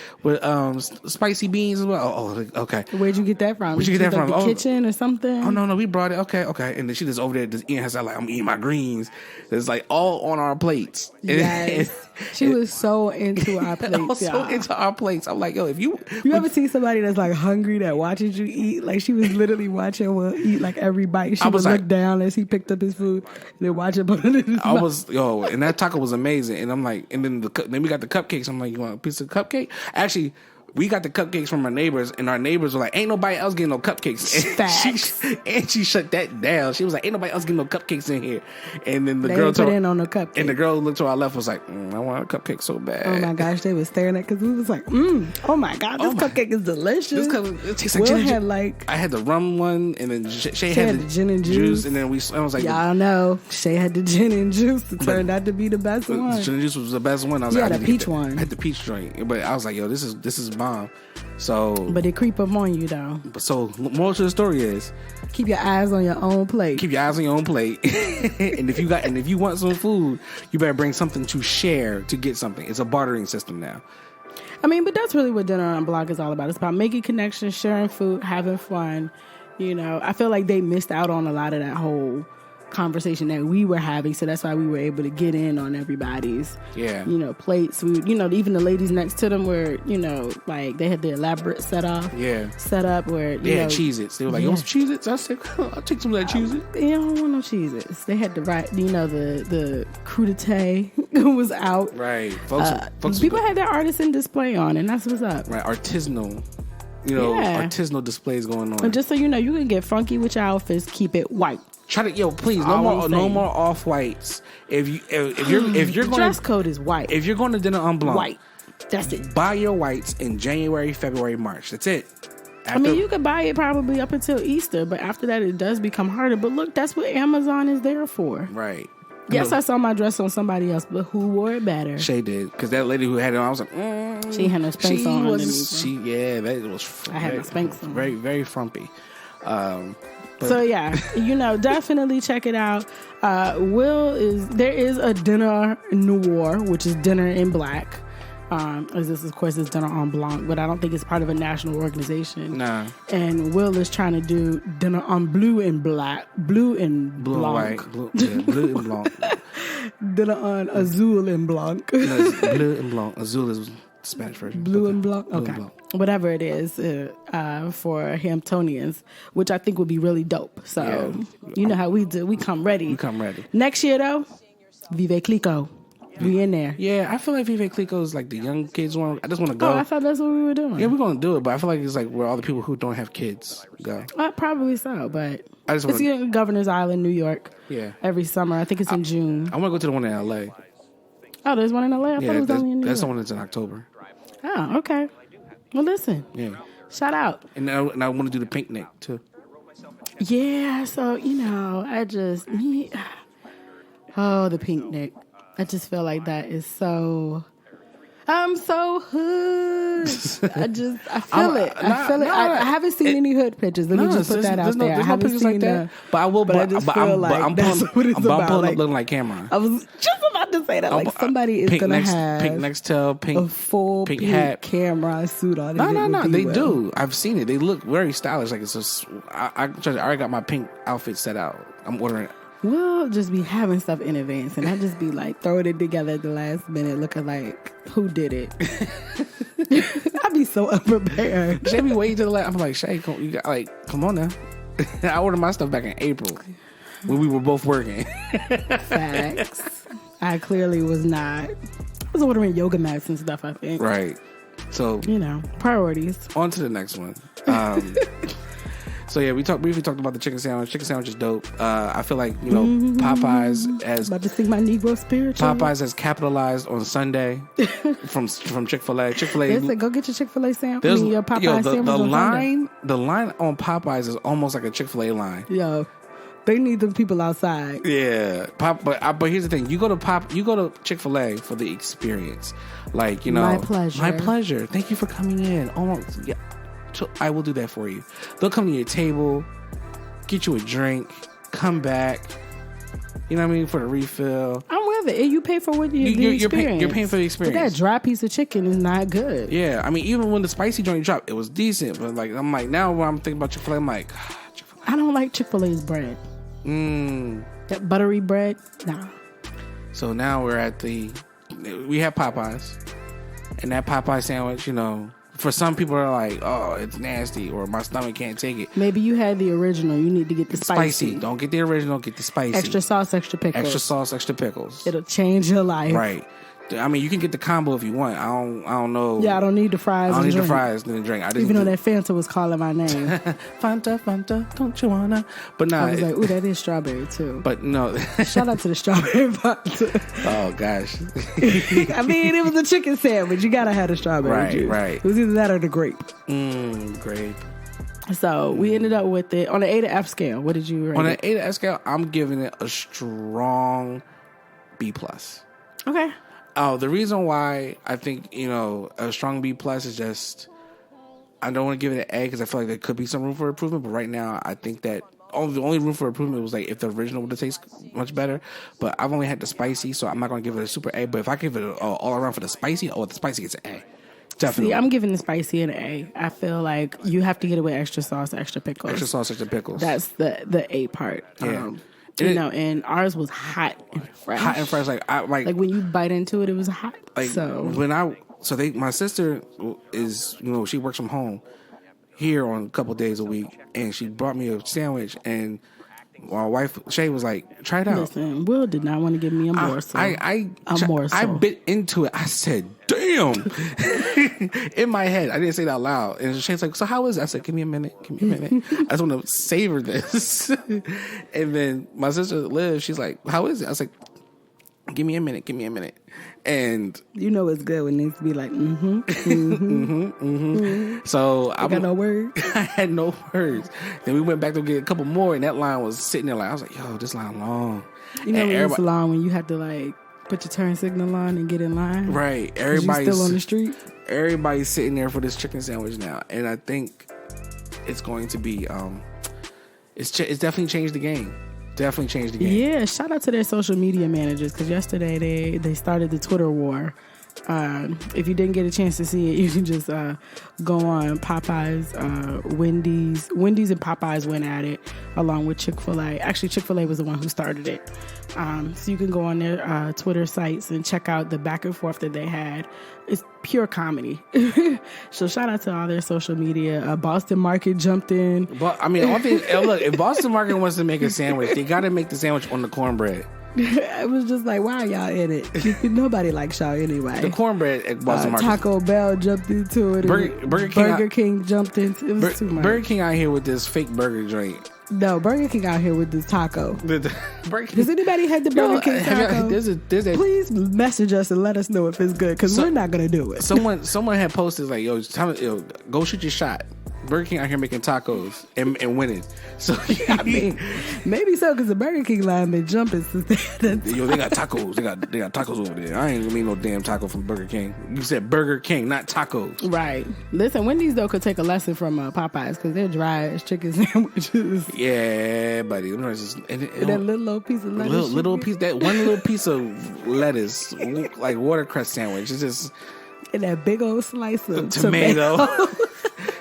spicy beans as well. Oh, okay. Where'd you get that from? Where'd you get that from? The kitchen or something? Oh, no, we brought it. Okay. And then she just over there just eating herself like, I'm eating my greens. It's like all on our plates. Yes. She was so into our plates, so into our plates. I'm like, yo, if you ever see somebody that's like hungry that watches you eat? Like she was literally watching Will eat like every bite. She would look down as he picked up his food and then watch it put it in his mouth. And that taco was amazing. And I'm like, and then we got the cupcakes. I'm like, you want a piece of cupcake? Actually, we got the cupcakes from our neighbors, and our neighbors were like, ain't nobody else getting no cupcakes. And she shut that down. She was like, ain't nobody else getting no cupcakes in here. And then the girl put in on the cupcake. And the girl who looked to our left was like, I want a cupcake so bad. Oh my gosh, they were staring at because we was like, oh my God, this cupcake is delicious. It tastes like gin and juice. I had the rum one, and then Shay had the gin and juice. And then I was like, y'all know, Shay had the gin and juice. It turned out to be the best one. The gin and juice was the best one. I was like, the peach one. I had the peach drink, but I was like, yo, this is bomb. So, but it creep up on you though. So, moral to the story is, keep your eyes on your own plate. Keep your eyes on your own plate. and if you want some food, you better bring something to share to get something. It's a bartering system now. I mean, but that's really what Dinner on Block is all about. It's about making connections, sharing food, having fun. I feel like they missed out on a lot of that whole conversation that we were having, so that's why we were able to get in on everybody's plates. We, even the ladies next to them were, like they had the elaborate set up where they had Cheez-Its. They were like, you want some Cheez-Its? I said, I'll take some of that Cheez-Its. I don't want no Cheez-Its. They had the the crudité was out. Right. Folks people had their artisan display on, and that's what's up. Right. Artisanal. Artisanal displays going on. And just so you know, you can get funky with your outfits. Keep it white. Try to please no more off whites. If you're going, dress code is white. If you're going to Dinner on Blanc, white. That's it. Buy your whites in January, February, March. That's it. You could buy it probably up until Easter, but after that it does become harder. But look, that's what Amazon is there for. Right. Yes, I saw my dress on somebody else, but who wore it better? Shay did, because that lady who had it on, I was like, she had no Spanx on. That was. I had no Spanx on. Very, very frumpy. So yeah, definitely check it out. There is a Dinner Noir, which is Dinner in Black. As this, of course, is Dinner on Blanc, but I don't think it's part of a national organization. Nah. And Will is trying to do Dinner on Blue and Blanc. Blue and white. Blue and Blanc. Dinner on Azul and Blanc. No, Blue and Blanc. Azul is the Spanish version. Blue and Blanc? Okay. Blue Blanc. Whatever it is for Hamptonians, which I think would be really dope. So, you know how we do. We come ready. Next year, though, Vive Clico. We in there. Yeah, I feel like Vive Clico is like the young kids one. I just want to go. Oh, I thought that's what we were doing. Yeah, we're going to do it, but I feel like it's like where all the people who don't have kids go. Probably so, but it's in Governor's Island, New York. Yeah. Every summer. I think it's in June. I want to go to the one in L.A. Oh, there's one in L.A.? I thought it was only in New York. That's the one that's in October. Oh, okay. Well, listen. Yeah. Shout out. And I want to do the picnic, too. Yeah, so, I just... the picnic. I just feel like that is so... I'm so hood. I feel it. I haven't seen any hood pictures. Let me just put that out there. I haven't seen like that. But I will. But I just feel like that's what it's about. I'm pulling up looking like Cameron. I was just about to say that. Like somebody is gonna have pink Nextel, pink a full pink hat, Cameron suit on. No. They do. I've seen it. They look very stylish. Like it's just. I already got my pink outfit set out. I'm ordering it. We'll just be having stuff in advance, and I just be like throwing it together at the last minute, looking like who did it. I'd be so unprepared. Shay be waiting till the last. I'm like, Shay, come on now. I ordered my stuff back in April when we were both working. Facts. I clearly was not. I was ordering yoga mats and stuff, I think. Right. So priorities. on to the next one. So yeah, we briefly talked about the chicken sandwich. Chicken sandwich is dope. I feel like Popeyes has about to sing my Negro spiritual. Popeyes has capitalized on Sunday from Chick-fil-A. Chick-fil-A. Listen, go get your Chick-fil-A sandwich. Your Popeyes sandwich the line on Popeyes is almost like a Chick-fil-A line. Yo, they need them people outside. Yeah, but here's the thing: you go to Chick-fil-A for the experience. Like my pleasure. My pleasure. Thank you for coming in. Almost, yeah. I will do that for you. They'll come to your table, get you a drink, come back. You know what I mean, for the refill. I'm with it. And you pay for what the experience. You're paying for the experience. But that dry piece of chicken is not good. Yeah, I mean, even when the spicy joint dropped, it was decent. But I'm like, now when I'm thinking about Chick-fil-A, I'm like, Chick-fil-A. I don't like Chick-fil-A's bread. That buttery bread, nah. So now we have Popeyes, and that Popeye sandwich, for some people are like, oh, it's nasty, or my stomach can't take it. Maybe you had the original. You need to get the spicy. Don't get the original. Get the spicy. Extra sauce, extra pickles. Extra sauce, extra pickles. It'll change your life. Right. I mean, you can get the combo if you want. I don't know. Yeah, I don't need the fries. I don't need the fries and the drink. Even though that Fanta was calling my name. Fanta, don't you wanna? But nah, I was like, ooh, that is strawberry too. But no. Shout out to the strawberry Fanta. Oh gosh. I mean, it was a chicken sandwich. You gotta have the strawberry juice. Right. It was either that or the grape. Grape. So we ended up with it on an A to F scale. What did you rate? On an A to F scale, I'm giving it a strong B+. Okay. Oh, the reason why I think, a strong B+ is just, I don't want to give it an A because I feel like there could be some room for improvement. But right now, I think that the only room for improvement was like if the original would have tasted much better. But I've only had the spicy, so I'm not going to give it a super A. But if I give it all around for the spicy, the spicy gets an A. Definitely. See, I'm giving the spicy an A. I feel like you have to get it with extra sauce, extra pickles. Extra sauce, extra pickles. That's the A part. Yeah. And ours was hot and fresh. Hot and fresh, like when you bite into it, it was hot. Like my sister is, she works from home here on a couple days a week, and she brought me a sandwich, and my wife Shay was like, "Try it out." Listen, Will did not want to give me a morsel. I bit into it. I said, "Damn!" In my head, I didn't say that out loud. And Shay's like, "So how is it?" I said, "Give me a minute. I just want to savor this." And then my sister Liv, she's like, "How is it?" I was like, Give me a minute. And it's good when it be like, So I got no words. I had no words. Then we went back to get a couple more, and that line was sitting there like, I was like, yo, this line long. It's long when you have to like put your turn signal on and get in line. Right. Everybody's still on the street. Everybody's sitting there for this chicken sandwich now, and I think it's going to be it's definitely changed the game. Yeah, shout out to their social media managers, because yesterday they started the Twitter war. If you didn't get a chance to see it, you can just go on Popeyes, Wendy's and Popeyes went at it along with Chick-fil-A. Actually, Chick-fil-A was the one who started it. So you can go on their Twitter sites and check out the back and forth that they had. It's pure comedy. So shout out to all their social media. Boston Market jumped in. But I mean, look, if Boston Market wants to make a sandwich, they got to make the sandwich on the cornbread. It was just like, why y'all in it? Nobody likes y'all anyway. The cornbread at Boston Market. Taco Bell jumped into it. Burger King jumped into it. It was too much. Burger King out here with this fake burger joint. No, Burger King out here with this taco. Does anybody have the Burger King taco? Please message us and let us know if it's good, because we're not going to do it. Someone had posted like, yo, go shoot your shot. Burger King out here making tacos and winning. So I mean, maybe so, because the Burger King line been jumping since Yo, they got tacos. They got tacos over there. I ain't gonna mean no damn taco from Burger King. You said Burger King, not tacos. Right. Listen, Wendy's though could take a lesson from Popeyes, because they're dry as chicken sandwiches. Yeah, buddy. That little piece of lettuce. That one little piece of lettuce, like watercress sandwich. It's just and that big old slice of tomato.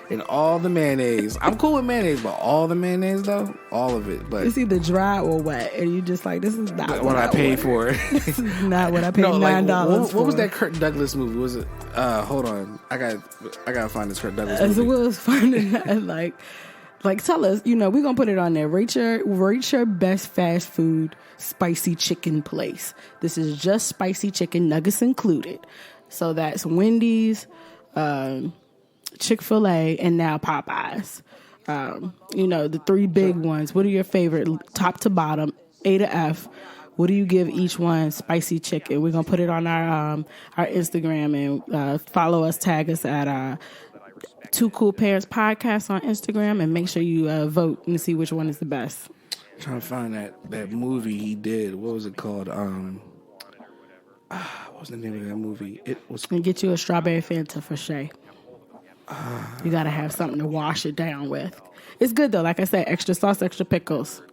And all the mayonnaise. I'm cool with mayonnaise, but all the mayonnaise though, all of it. But it's either dry or wet, and you just like, this is not what I paid for. This is not what I paid $9 for. What was that Kirk Douglas movie? Was it? Hold on, I gotta find this Kirk Douglas movie. So Will's finding that like tell us, we're gonna put it on there. Rate your best fast food spicy chicken place. This is just spicy chicken, nuggets included. So that's Wendy's, Chick-fil-A, and now Popeyes. The three big ones. What are your favorite, top to bottom, A to F? What do you give each one? Spicy chicken. We're gonna put it on our Instagram and follow us, tag us at Two Cool Parents Podcast on Instagram, and make sure you vote and see which one is the best. I'm trying to find that movie he did. What was it called? What was the name of that movie? It was. And get you a strawberry Fanta for Shay. You gotta have something to wash it down with. It's good though. Like I said, extra sauce, extra pickles,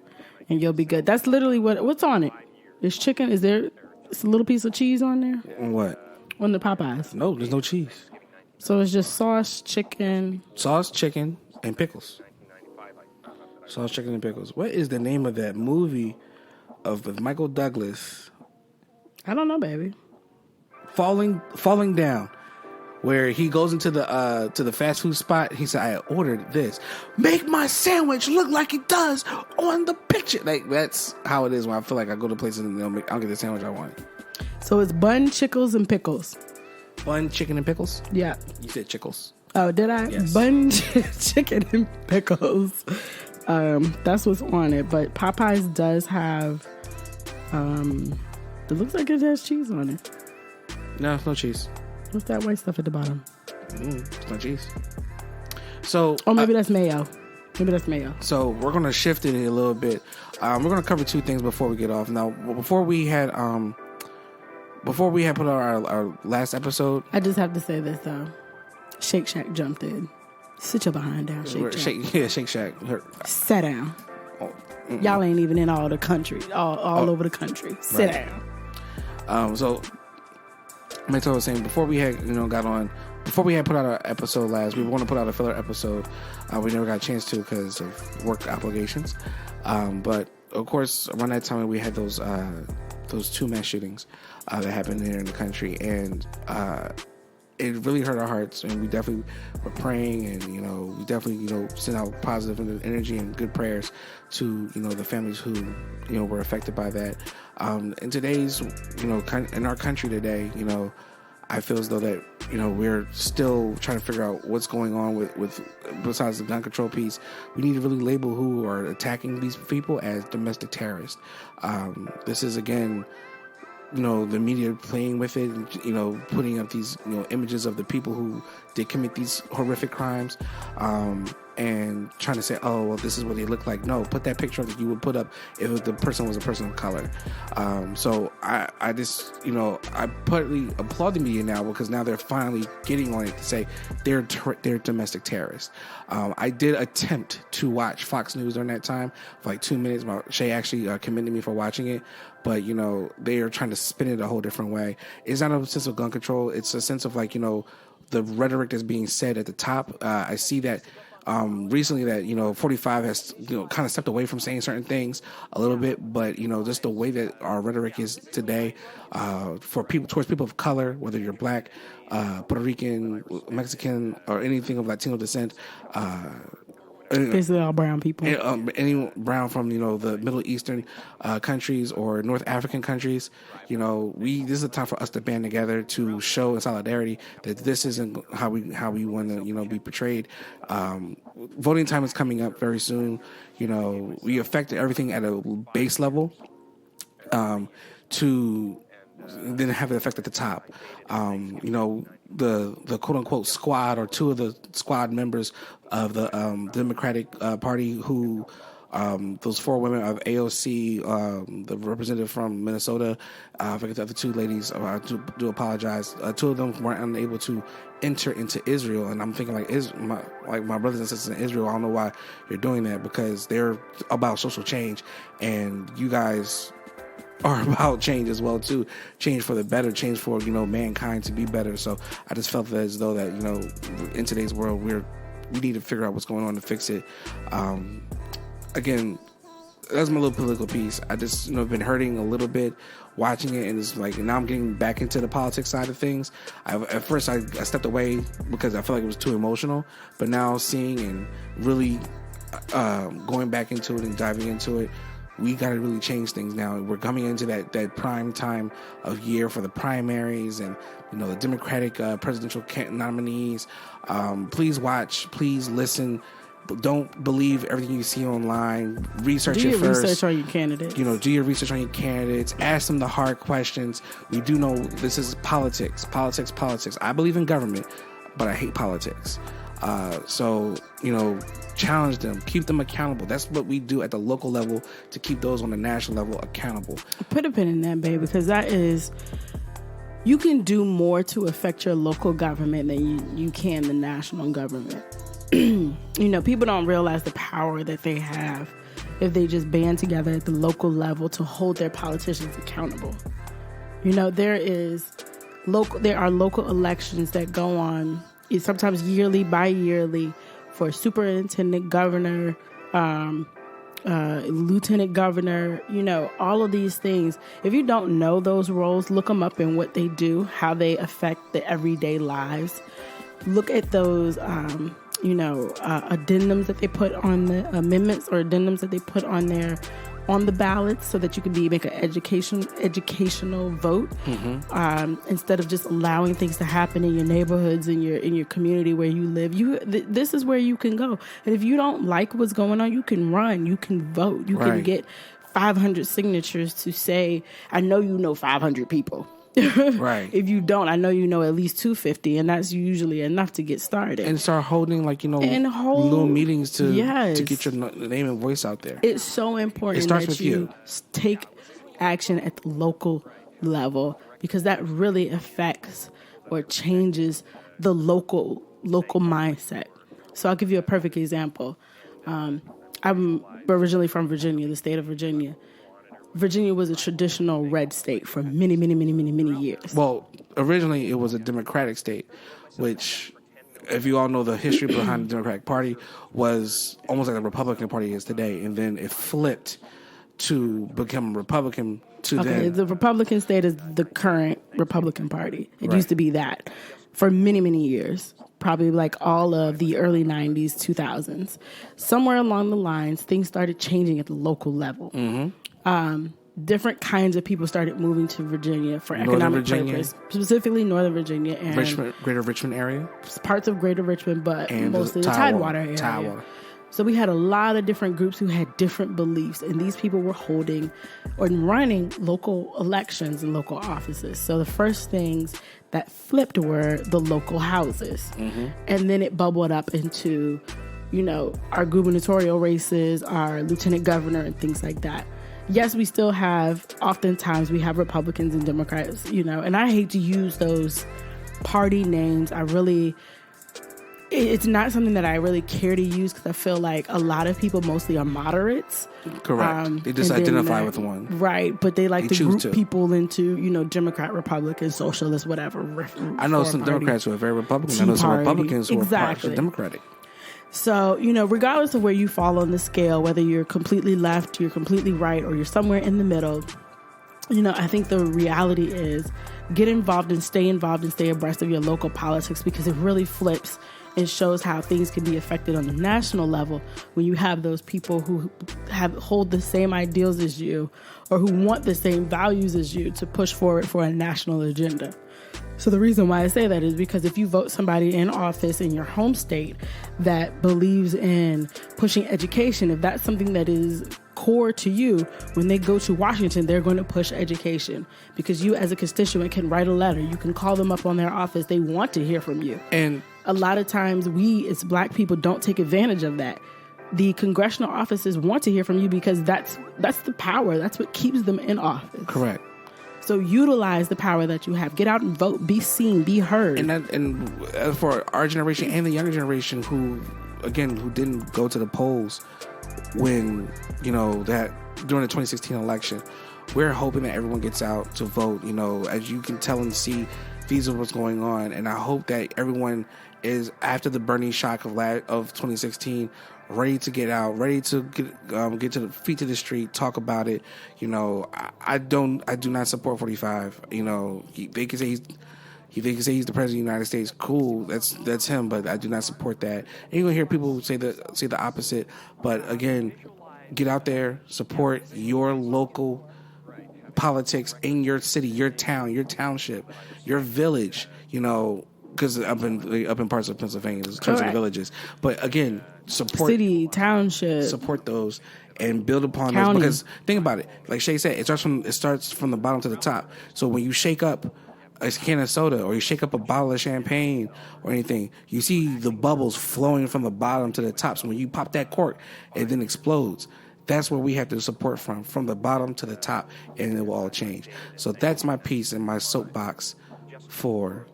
and you'll be good. That's literally what's on it. There's chicken. Is there? It's a little piece of cheese on there. On what? On the Popeyes. No, there's no cheese. So it's just sauce, chicken, and pickles. Sauce, chicken, and pickles. What is the name of that movie with Michael Douglas? I don't know, baby. Falling Down. Where he goes into the fast food spot. He said, "I ordered this. Make my sandwich look like it does on the picture." Like that's how it is when I feel like I go to places and I'll get the sandwich I want. So it's bun, chickles, and pickles. Bun, chicken, and pickles. Yeah. You said chickles. Oh, did I? Yes. Bun, chicken, and pickles. That's what's on it. But Popeyes does have. It looks like it has cheese on it. No, it's no cheese. What's that white stuff at the bottom? It's no cheese. So, maybe that's mayo. Maybe that's mayo. So we're gonna shift it a little bit. We're gonna cover two things before we get off. Now, before we had put out our last episode, I just have to say this though. Shake Shack jumped in. Sit your behind down, Shake Shack. Sit down. Y'all ain't even in all the country, all over the country. Sit down. So. Mentor was saying before we had put out our episode last, we want to put out a filler episode. We never got a chance to because of work obligations. But of course, around that time we had those two mass shootings that happened here in the country, and it really hurt our hearts. And we definitely were praying, and we definitely sent out positive energy and good prayers to the families who were affected by that. In today's in our country today, I feel as though that we're still trying to figure out what's going on with besides the gun control piece. We need to really label who are attacking these people as domestic terrorists. This is again the media playing with it, putting up these images of the people who did commit these horrific crimes, and trying to say, oh well, this is what they look like. No, put that picture up that you would put up if the person was a person of color. So I just I partly applaud the media now because now they're finally getting on it to say they're domestic terrorists. I did attempt to watch Fox News during that time for like 2 minutes. Shay actually commended me for watching it. But, they are trying to spin it a whole different way. It's not a sense of gun control. It's a sense of the rhetoric that's being said at the top. I see that recently that, 45 has, kind of stepped away from saying certain things a little bit. But, just the way that our rhetoric is today towards people of color, whether you're black, Puerto Rican, Mexican, or anything of Latino descent, basically all brown people. Any brown from the Middle Eastern countries or North African countries, this is a time for us to band together to show in solidarity that this isn't how we want to be portrayed. Voting time is coming up very soon. We affected everything at a base level to then have an effect at the top. The quote unquote squad or two of the squad members of the Democratic Party who those four women of AOC, the representative from Minnesota, I forget the other two ladies. I do apologize. Two of them weren't unable to enter into Israel, and I'm thinking my brothers and sisters in Israel. I don't know why you're doing that because they're about social change, and you guys are about change as well too. Change for the better, change for mankind to be better. So I just felt as though that in today's world we need to figure out what's going on to fix it. Again, that's my little political piece. I just been hurting a little bit watching it, and it's like now I'm getting back into the politics side of things. At first I stepped away because I felt like it was too emotional, but now seeing and really going back into it and diving into it, we got to really change things now. We're coming into that prime time of year for the primaries and, the Democratic presidential nominees. Please watch, please listen. Don't believe everything you see online. Research it first. Do your research on your candidates. Do your research on your candidates. Ask them the hard questions. We do know this is politics. Politics. I believe in government, but I hate politics. So, challenge them. Keep them accountable. That's what we do at the local level to keep those on the national level accountable. Put a pin in that, babe, because that is... You can do more to affect your local government than you can the national government. People don't realize the power that they have if they just band together at the local level to hold their politicians accountable. There are local elections that go on, sometimes yearly, bi-yearly, for superintendent, governor, lieutenant governor, all of these things. If you don't know those roles, look them up and what they do, how they affect the everyday lives. Look at those addendums that they put on the amendments or addendums that they put on the ballots so that you can make an educational vote, instead of just allowing things to happen in your neighborhoods, in your community where you live. This is where you can go. And if you don't like what's going on, you can run, you can vote, you can get 500 signatures to say, I know 500 people. Right. If you don't, I know at least 250, and that's usually enough to get started. And start holding little meetings to get your name and voice out there. It's so important that you take action at the local level, because that really affects or changes the local mindset. So I'll give you a perfect example. I'm originally from Virginia, the state of Virginia. Virginia was a traditional red state for many, many, many, many, many years. Well, originally it was a Democratic state, which, if you all know the history behind the Democratic Party, was almost like the Republican Party is today. And then it flipped to become Republican the Republican state is the current Republican Party. It used to be that for many, many years. Probably like all of the early 90s, 2000s. Somewhere along the lines, things started changing at the local level. Different kinds of people started moving to Virginia for economic purpose, specifically Northern Virginia and Greater Richmond area, parts of Greater Richmond, but mostly the Tidewater area. So we had a lot of different groups who had different beliefs, and these people were holding or running local elections and local offices. So the first things that flipped were the local houses, and then it bubbled up into, our gubernatorial races, our lieutenant governor, and things like that. Yes, we still have, oftentimes we have Republicans and Democrats, and I hate to use those party names. It's not something that I really care to use, because I feel like a lot of people mostly are moderates. Correct. They just identify with one. Right, but they like to group people into, Democrat, Republican, socialist, whatever. I know some Democrats who are very Republican. I know some Republicans who are partially Democratic. So, regardless of where you fall on the scale, whether you're completely left, you're completely right, or you're somewhere in the middle, I think the reality is get involved and stay abreast of your local politics, because it really flips and shows how things can be affected on the national level when you have those people who hold the same ideals as you or who want the same values as you to push forward for a national agenda. So the reason why I say that is because if you vote somebody in office in your home state that believes in pushing education, if that's something that is core to you, when they go to Washington, they're going to push education, because you as a constituent can write a letter. You can call them up on their office. They want to hear from you. And a lot of times we as Black people don't take advantage of that. The congressional offices want to hear from you because that's the power. That's what keeps them in office. Correct. So utilize the power that you have. Get out and vote. Be seen. Be heard. And for our generation and the younger generation who didn't go to the polls when, that during the 2016 election, we're hoping that everyone gets out to vote. As you can tell and see, these are what's going on. And I hope that everyone is, after the burning shock of 2016, ready to get out, ready to get to the feet to the street, talk about it. I do not support 45. They can say he's the president of the United States. Cool, that's him, but I do not support that. And you're gonna hear people say the opposite. But again, Get out there, support your local politics in your city, your town, your township, your village. You know, because up in parts of Pennsylvania, there's tons of villages. But again, support city, township, support those and build upon county. those. Because think about it, like Shay said, it starts from the bottom to the top. So when you shake up a can of soda or you shake up a bottle of champagne or anything, you see the bubbles flowing from the bottom to the top. So when you pop that cork, it then explodes. That's where we have to support from the bottom to the top, and it will all change. So that's my piece and my soapbox for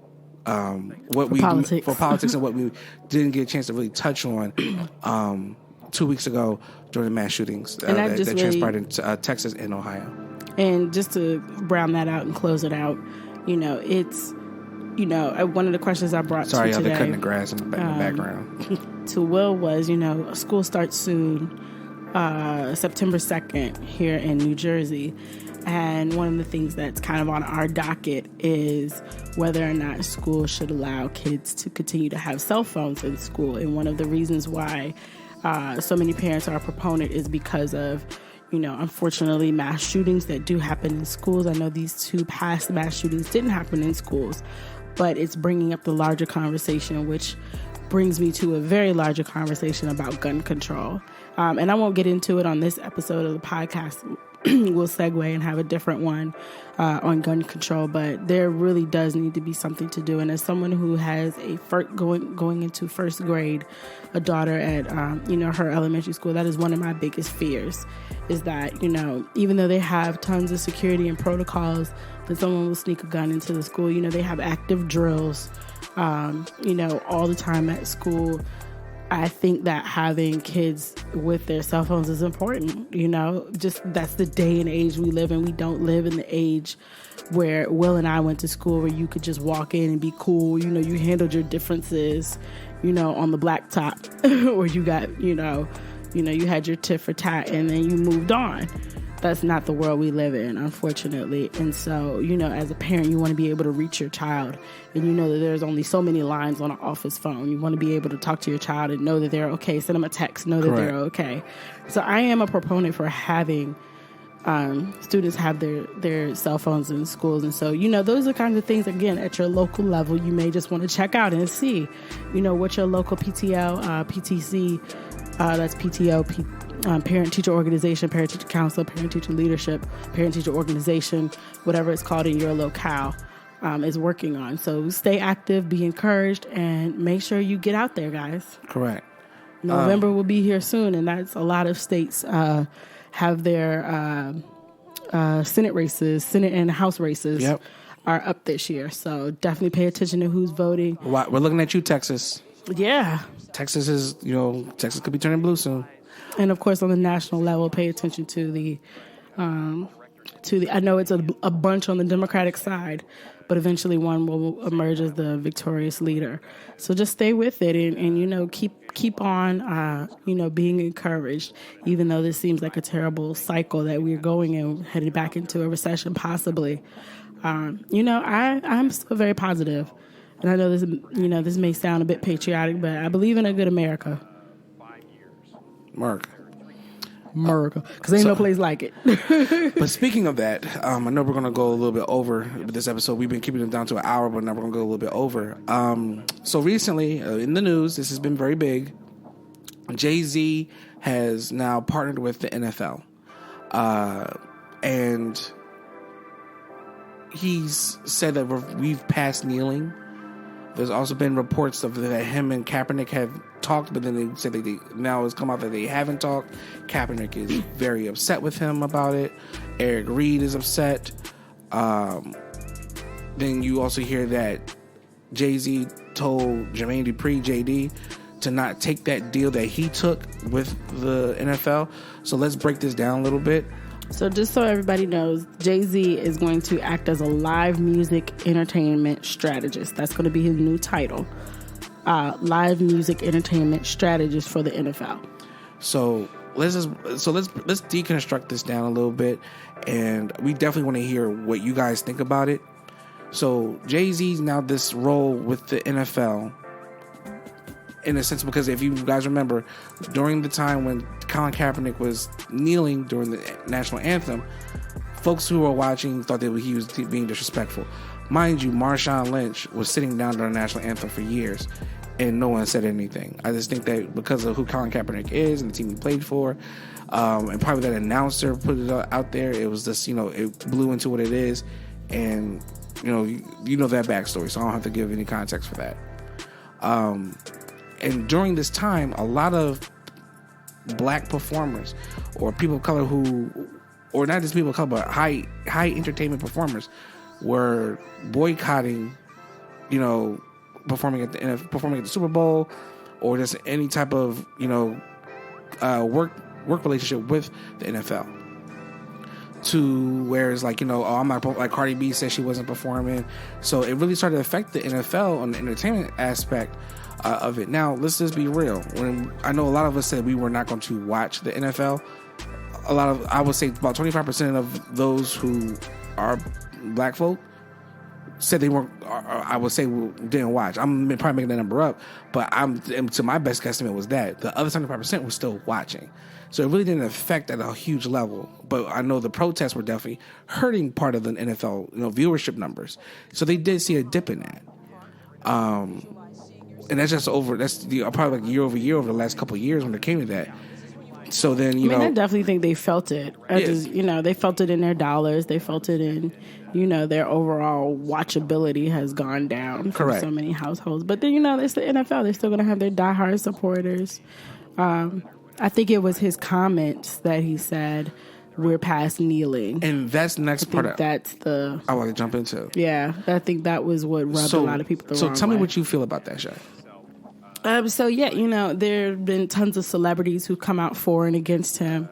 what we politics. do for politics and what we didn't get a chance to really touch on 2 weeks ago during the mass shootings that transpired in Texas and Ohio. And just to round that out and close it out, you know, it's, you know, one of the questions I brought Sorry, to today. Sorry, they're cutting the grass in the background. To Will was, you know, school starts soon. September 2nd here in New Jersey, and one of the things that's kind of on our docket is whether or not schools should allow kids to continue to have cell phones in school. And one of the reasons why so many parents are a proponent is because of, you know, unfortunately mass shootings that do happen in schools. I know these 2 past mass shootings didn't happen in schools, but it's bringing up the larger conversation, which brings me to a very larger conversation about gun control. And I won't get into it on this episode of the podcast. We'll segue and have a different one on gun control, but there really does need to be something to do. And as someone who has going into first grade, a daughter at her elementary school, that is one of my biggest fears, is that, you know, even though they have tons of security and protocols, that someone will sneak a gun into the school. You know, they have active drills, all the time at school. I think that having kids with their cell phones is important, you know, just that's the day and age we live in. We don't live in the age where Will and I went to school where you could just walk in and be cool. You know, you handled your differences, you know, on the blacktop or you got, you had your tit for tat and then you moved on. That's not the world we live in, unfortunately. And so, you know, as a parent, you want to be able to reach your child. And you know that there's only so many lines on an office phone. You want to be able to talk to your child and know that they're okay. Send them a text, know that they're okay. So I am a proponent for having students have their cell phones in schools. And so, you know, those are kinds of things, again, at your local level, you may just want to check out and see, you know, what your local PTL, PTC, that's PTO, parent-teacher organization, parent-teacher council, parent-teacher leadership, parent-teacher organization, whatever it's called in your locale, is working on. So stay active, be encouraged, and make sure you get out there, guys. Correct. November will be here soon, and that's a lot of states have their Senate races, Senate and House races are up this year. So definitely pay attention to who's voting. We're looking at you, Texas. Yeah. Texas could be turning blue soon. And of course, on the national level, pay attention to the I know it's a bunch on the Democratic side, but eventually one will emerge as the victorious leader. So just stay with it and you know, keep on, being encouraged, even though this seems like a terrible cycle that we're going and headed back into a recession possibly. I'm still very positive. And I know this may sound a bit patriotic, but I believe in a good America. America, because ain't no place like it. But speaking of that, I know we're going to go a little bit over with this episode. We've been keeping it down to an hour, but now we're going to go a little bit over. So recently, in the news, this has been very big. Jay-Z has now partnered with the NFL. And he's said that we've passed kneeling. There's also been reports of that him and Kaepernick have talked, but then they said that now it's come out that they haven't talked. Kaepernick is very upset with him about it. Eric Reed is upset. Then you also hear that Jay-Z told Jermaine Dupri, JD, to not take that deal that he took with the NFL. So let's break this down a little bit. So just so everybody knows, Jay-Z is going to act as a live music entertainment strategist. That's going to be his new title. Live music entertainment strategist for the NFL. So let's deconstruct this down a little bit, and we definitely want to hear what you guys think about it. So Jay-Z's now this role with the NFL. in a sense, because if you guys remember, during the time when Colin Kaepernick was kneeling during the national anthem, folks who were watching thought that he was being disrespectful. Mind you, Marshawn Lynch was sitting down during the national anthem for years, and no one said anything. I just think that because of who Colin Kaepernick is and the team he played for, and probably that announcer put it out there, it was just, it blew into what it is, and you know that backstory, so I don't have to give any context for that. And during this time, a lot of black performers or people of color or not just people of color, but high entertainment performers were boycotting, performing at the Super Bowl, or just any type of work relationship with the NFL. To where it's like, I'm not, like Cardi B said she wasn't performing, so it really started to affect the NFL on the entertainment aspect of it. Now let's just be real. When I know a lot of us said we were not going to watch the NFL, I would say about 25% of those who are black folk said they weren't. I would say didn't watch. I'm probably making that number up, but to my best guesstimate was that the other 75% was still watching. So it really didn't affect at a huge level. But I know the protests were definitely hurting part of the NFL, viewership numbers. So they did see a dip in that. And that's just probably like year over year over the last couple of years when it came to that. So then, I definitely think they felt it. They felt it in their dollars. They felt it in, their overall watchability has gone down for so many households. But then, it's the NFL. They're still going to have their diehard supporters. I think it was his comments that he said, we're past kneeling. And that's the next part. That's the... I want to jump into. Yeah, I think that was what rubbed a lot of people the wrong way. So tell me what you feel about that, Shay. There have been tons of celebrities who come out for and against him.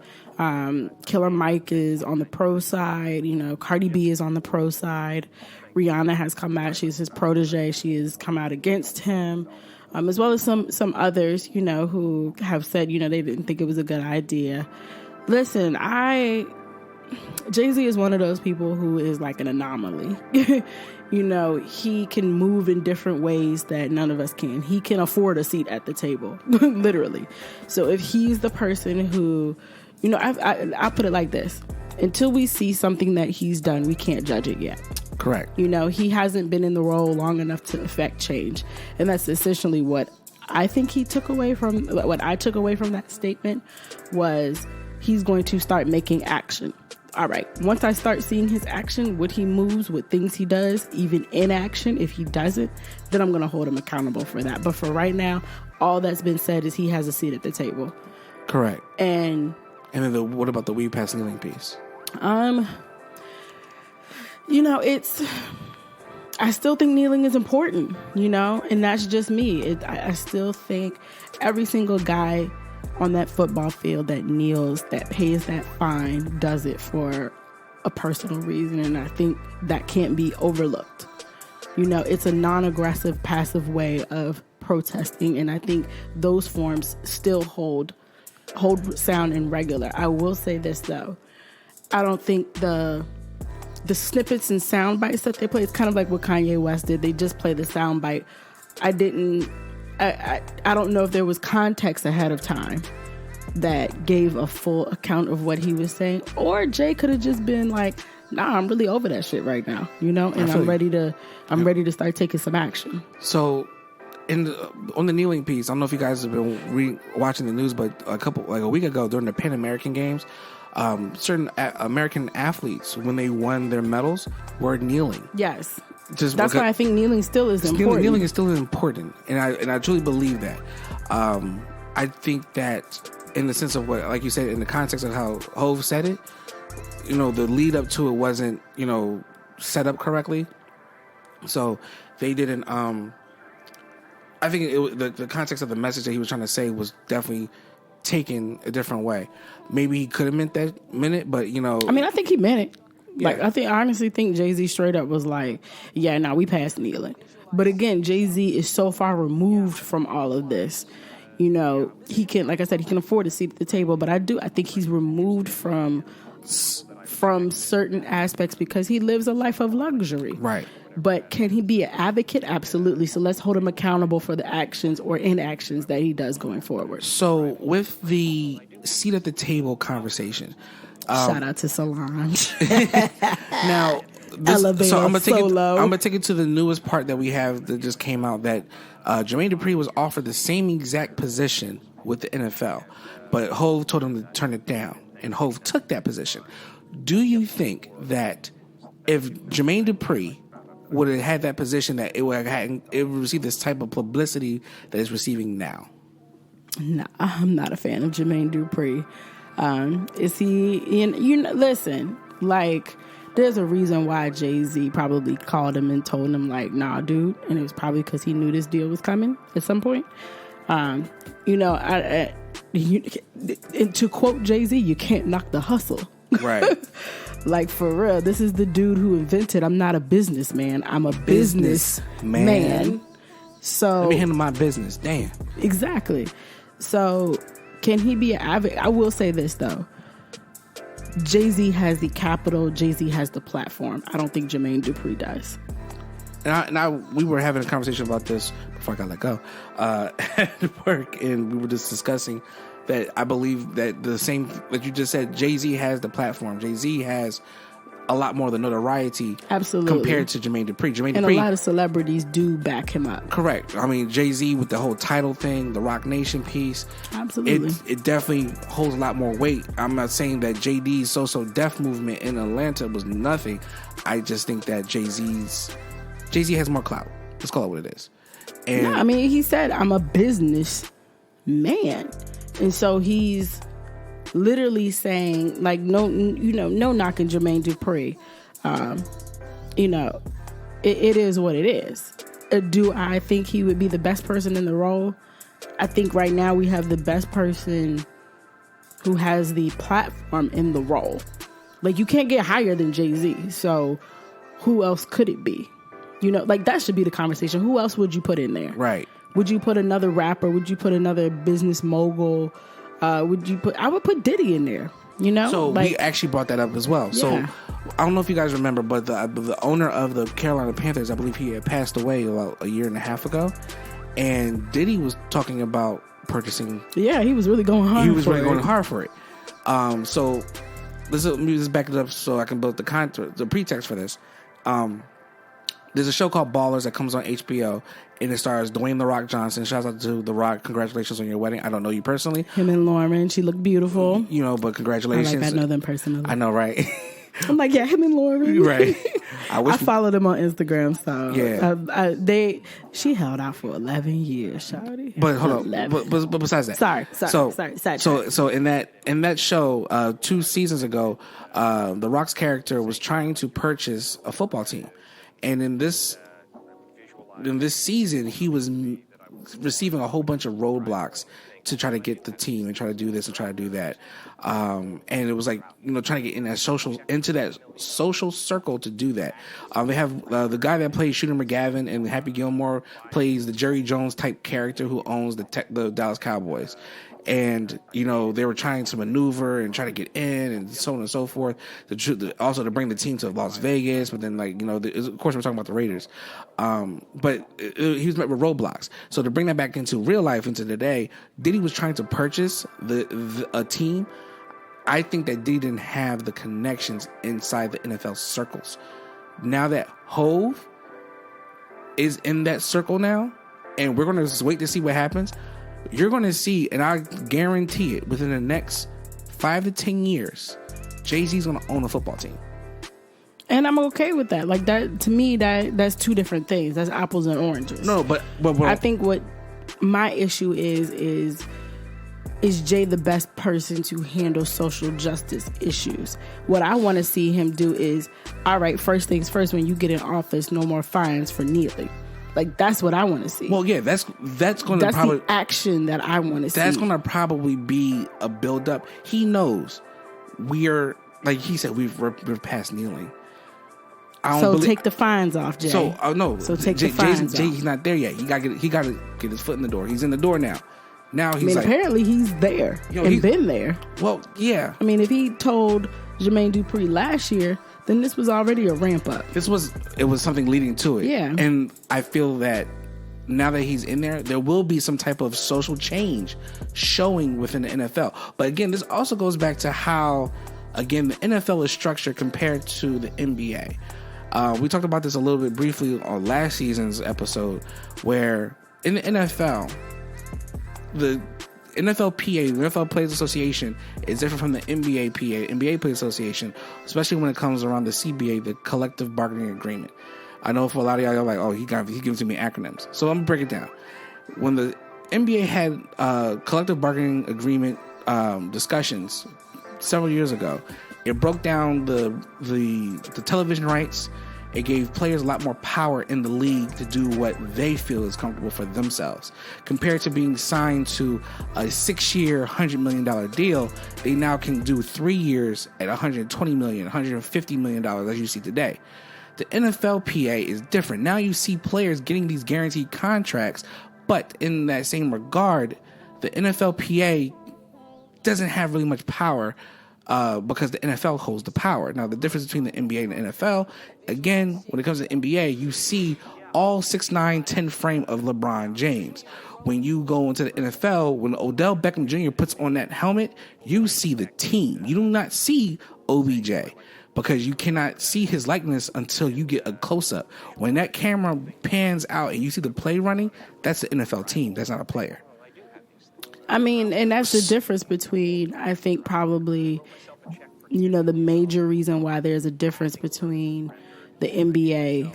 Killer Mike is on the pro side. Cardi B is on the pro side. Rihanna has come out. She's his protege. She has come out against him. As well as some others, who have said, they didn't think it was a good idea. Listen, Jay-Z is one of those people who is like an anomaly. He can move in different ways that none of us can. He can afford a seat at the table, literally. So if he's the person who, I put it like this. Until we see something that he's done, we can't judge it yet. Correct. He hasn't been in the role long enough to affect change. And that's essentially what I think what I took away from that statement was he's going to start making action. All right, once I start seeing his action, what he moves, what things he does, even in action, if he doesn't, then I'm going to hold him accountable for that. But for right now, all that's been said is he has a seat at the table. Correct. And then what about the we pass kneeling piece? I still think kneeling is important, and that's just me. I still think every single guy on that football field that kneels, that pays that fine, does it for a personal reason, and I think that can't be overlooked. It's a non-aggressive, passive way of protesting, and I think those forms still hold sound and regular. I will say this, though. I don't think the snippets and sound bites that they play, it's kind of like what Kanye West did. They just play the sound bite. I don't know if there was context ahead of time that gave a full account of what he was saying, or Jay could have just been like, nah, I'm really over that shit right now, and I'm ready to start taking some action. So on the kneeling piece, I don't know if you guys have been watching the news, but a week ago during the Pan American Games, certain American athletes, when they won their medals, were kneeling. Yes. That's why I think kneeling still is important. Kneeling is still important, and I truly believe that. I think that in the sense of what, like you said, in the context of how Hov said it, the lead up to it wasn't, set up correctly. So they didn't. I think the context of the message that he was trying to say was definitely taken a different way. Maybe he could have meant it, but I think he meant it. Yeah. I honestly think Jay-Z straight up was like, yeah, we passed kneeling. But again, Jay-Z is so far removed from all of this. He can, like I said, he can afford a seat at the table, but I think he's removed from certain aspects because he lives a life of luxury. Right. But can he be an advocate? Absolutely. So let's hold him accountable for the actions or inactions that he does going forward. So with the seat at the table conversation, shout out to Solange. now, Elevator so I'm Solo. gonna take it to the newest part that we have that just came out, that Jermaine Dupri was offered the same exact position with the NFL, but Hove told him to turn it down, and Hove took that position. Do you think that if Jermaine Dupri would have had that position, that it would receive this type of publicity that it's receiving now? No, I'm not a fan of Jermaine Dupri. Is he in? Listen, like, there's a reason why Jay-Z probably called him and told him, like, nah, dude, and it was probably because he knew this deal was coming at some point. And to quote Jay-Z, you can't knock the hustle. Right. Like, for real, this is the dude who invented, I'm not a businessman, I'm a business man. So let me handle my business. Damn. Exactly. So can he be an advocate? I will say this, though. Jay-Z has the capital. Jay-Z has the platform. I don't think Jermaine Dupri does. And we were having a conversation about this before I got let go at work, and we were just discussing that I believe that the same that you just said, Jay-Z has the platform. Jay-Z has a lot more of the notoriety, absolutely, compared to Jermaine Dupri. And a lot of celebrities do back him up. Correct. I mean, Jay-Z with the whole title thing, the Rock Nation piece. Absolutely. It definitely holds a lot more weight. I'm not saying that JD's So Def movement in Atlanta was nothing. I just think that Jay-Z has more clout. Let's call it what it is. And I mean, he said, I'm a business man. And so he's literally saying, like, no knocking Jermaine Dupri. It is what it is. Do I think he would be the best person in the role? I think right now we have the best person who has the platform in the role. Like, you can't get higher than Jay-Z. So who else could it be? Like, that should be the conversation. Who else would you put in there? Right. Would you put another rapper? Would you put another business mogul? I would put Diddy in there, So we actually brought that up as well. Yeah. So I don't know if you guys remember, but the owner of the Carolina Panthers, I believe he had passed away about a year and a half ago. And Diddy was talking about purchasing. Yeah, he was really going hard. He was really going hard for it. So let me just back it up so I can build the pretext for this. There's a show called Ballers that comes on HBO, and it stars Dwayne "The Rock" Johnson. Shouts out to The Rock. Congratulations on your wedding. I don't know you personally. Him and Lauren. She looked beautiful. But congratulations. I know them personally. I know, right? I'm like, yeah, him and Lauren. Right. I followed them on Instagram, so yeah. She held out for 11 years, shawty. But hold on. But besides that, sorry. So in that show, 2 seasons ago, The Rock's character was trying to purchase a football team, and in this season, he was receiving a whole bunch of roadblocks to try to get the team and try to do this and try to do that. And it was like, trying to get into that social circle to do that. They have the guy that plays Shooter McGavin and Happy Gilmore plays the Jerry Jones type character who owns the Dallas Cowboys. And, they were trying to maneuver and try to get in and so on and so forth. Also to bring the team to Las Vegas. But then, of course, we're talking about the Raiders. But he was met with roadblocks. So to bring that back into real life, into today, Diddy was trying to purchase a team. I think that Diddy didn't have the connections inside the NFL circles. Now that Hove is in that circle now, and we're going to wait to see what happens, you're going to see, and I guarantee it, within the next 5 to 10 years, Jay-Z's going to own a football team. And I'm okay with that. Like, that, to me, that's two different things. That's apples and oranges. No, but I think what my issue is Jay the best person to handle social justice issues? What I want to see him do is, all right, first things first, when you get in office, no more fines for kneeling. Like, that's what I want to see. Well, yeah, that's going to probably... the action that I want to see. That's going to probably be a build-up. He knows we're... Like he said, we're past kneeling. Take the fines off, Jay. No. So take the fines off. He's not there yet. He got to get his foot in the door. He's in the door now. Now he's apparently he's there and been there. Well, yeah. I mean, if he told Jermaine Dupri last year then this was already a ramp up. It was something leading to it. Yeah. And I feel that now that he's in there will be some type of social change showing within the NFL. But again, this also goes back to how, again, the NFL is structured compared to the NBA. We talked about this a little bit briefly on last season's episode, where in the NFL, the NFLPA, the NFL Players Association, is different from the NBA PA, NBA Players Association, especially when it comes around the CBA, the Collective Bargaining Agreement. I know for a lot of y'all are like, oh, he gives me acronyms. So I'm gonna break it down. When the NBA had collective bargaining agreement discussions several years ago, it broke down the television rights. It gave players a lot more power in the league to do what they feel is comfortable for themselves. Compared to being signed to a 6-year, $100 million deal, they now can do 3 years at $120 million, $150 million as you see today. The NFLPA is different. Now you see players getting these guaranteed contracts, but in that same regard, the NFLPA doesn't have really much power because the NFL holds the power. Now, the difference between the NBA and the NFL, again, when it comes to the NBA, you see all 6'9", 10 frame of LeBron James. When you go into the NFL, when Odell Beckham Jr. puts on that helmet, you see the team. You do not see OBJ because you cannot see his likeness until you get a close-up. When that camera pans out and you see the play running, that's the NFL team. That's not a player. I mean, and that's the difference between, I think, probably, the major reason why there's a difference between the NBA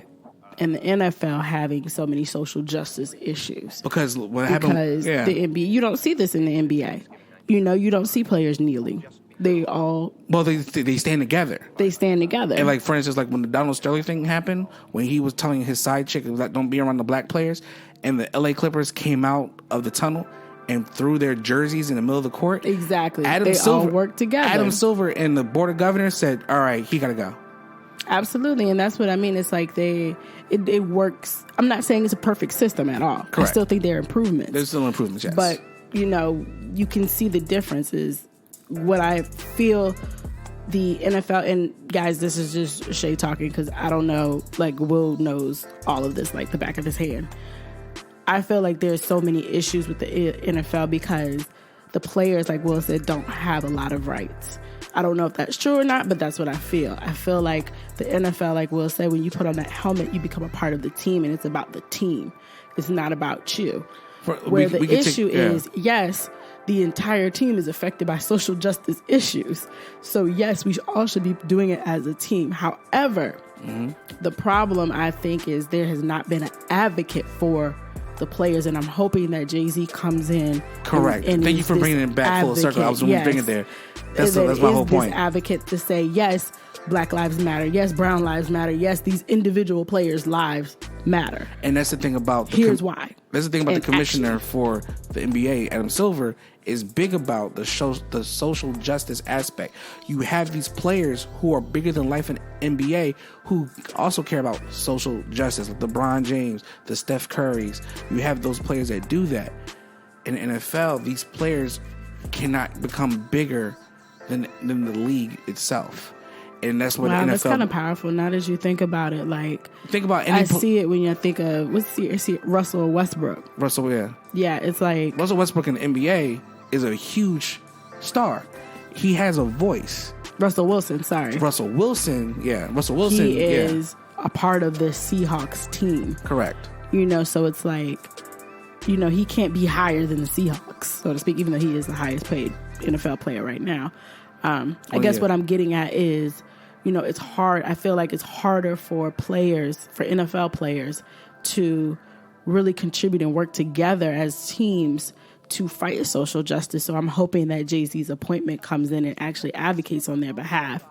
and the NFL having so many social justice issues. Because what happened? Because the NBA, you don't see this in the NBA. You don't see players kneeling. They all... Well, they stand together. They stand together. And, like, for instance, like when the Donald Sterling thing happened, when he was telling his side chick, like, don't be around the black players, and the LA Clippers came out of the tunnel and threw their jerseys in the middle of the court. Exactly. They all worked together. Adam Silver and the board of governors said, all right, he got to go. Absolutely. And that's what I mean. It's like it works. I'm not saying it's a perfect system at all. Correct. I still think there are improvements. There's still improvements, yes. But, you can see the differences. What I feel the NFL, and guys, this is just Shay talking because I don't know, like Will knows all of this like the back of his hand. I feel like there's so many issues with the NFL because the players, like Will said, don't have a lot of rights. I don't know if that's true or not, but that's what I feel. I feel like the NFL, like Will said, when you put on that helmet, you become a part of the team, and it's about the team. It's not about you. The issue is, yes, the entire team is affected by social justice issues. So, yes, we all should be doing it as a team. However, the problem, I think, is there has not been an advocate for the players, and I'm hoping that Jay-Z comes in. Correct. And Thank you for bringing it back full circle. I was going to bring it there. That's my whole point. This advocate to say, yes, Black lives matter. Yes, brown lives matter. Yes, these individual players' lives matter. And that's the thing about... Here's why. That's the thing about the commissioner for the NBA, Adam Silver, is big about the social justice aspect. You have these players who are bigger than life in NBA who also care about social justice, like LeBron James, the Steph Currys. You have those players that do that. In the NFL, these players cannot become bigger than the league itself. And that's what the NFL... That's kind of powerful now that you think about it. Like, think about I see it when you think of Russell Westbrook. Yeah, it's like Russell Westbrook in the NBA is a huge star. He has a voice. Russell Wilson. He is a part of the Seahawks team. Correct. So it's like, he can't be higher than the Seahawks, so to speak, even though he is the highest paid NFL player right now. I guess what I'm getting at is, it's hard. I feel like it's harder for NFL players to really contribute and work together as teams to fight social justice. So I'm hoping that Jay-Z's appointment comes in and actually advocates on their behalf.